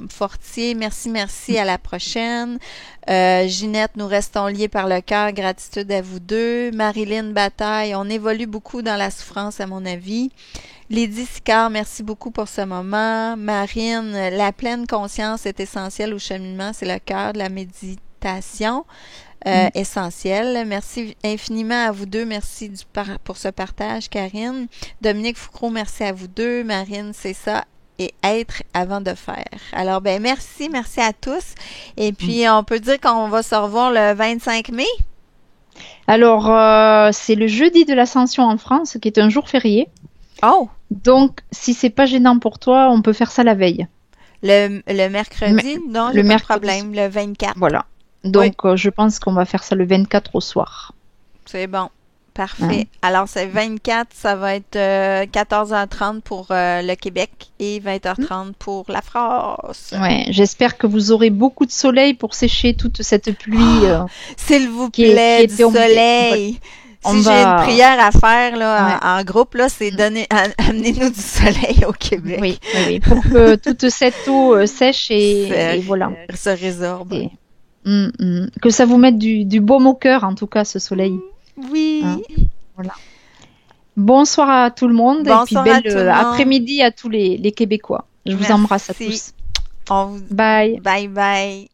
Fortier, merci, à la prochaine. Ginette, nous restons liés par le cœur, gratitude à vous deux. Marilyn Bataille, on évolue beaucoup dans la souffrance à mon avis. Lydie Sicard, merci beaucoup pour ce moment. Marine, la pleine conscience est essentielle au cheminement, c'est le cœur de la méditation. Essentiel. Merci infiniment à vous deux. Merci pour ce partage, Karine. Dominique Foucault, merci à vous deux. Marine, c'est ça. Et être avant de faire. Alors, merci à tous. Et puis, on peut dire qu'on va se revoir le 25 mai. Alors, c'est le jeudi de l'Ascension en France, qui est un jour férié. Oh! Donc, si c'est pas gênant pour toi, on peut faire ça la veille. Le mercredi? Non, j'ai pas de problème. Le 24. Voilà. Donc, je pense qu'on va faire ça le 24 au soir. C'est bon. Parfait. Alors, c'est 24, ça va être 14h30 pour le Québec et 20h30 pour la France. Ouais, j'espère que vous aurez beaucoup de soleil pour sécher toute cette pluie. S'il vous plaît, du soleil. Si j'ai une prière à faire là, en groupe, là, c'est amenez-nous du soleil au Québec. Oui, pour que toute cette eau sèche et voilà. Se résorbe. Que ça vous mette du baume au cœur, en tout cas, ce soleil. Oui. Voilà. Bonsoir à tout le monde. Bonsoir et puis belle après-midi à tous les Québécois. Je vous embrasse à tous. Bye. Bye. Bye.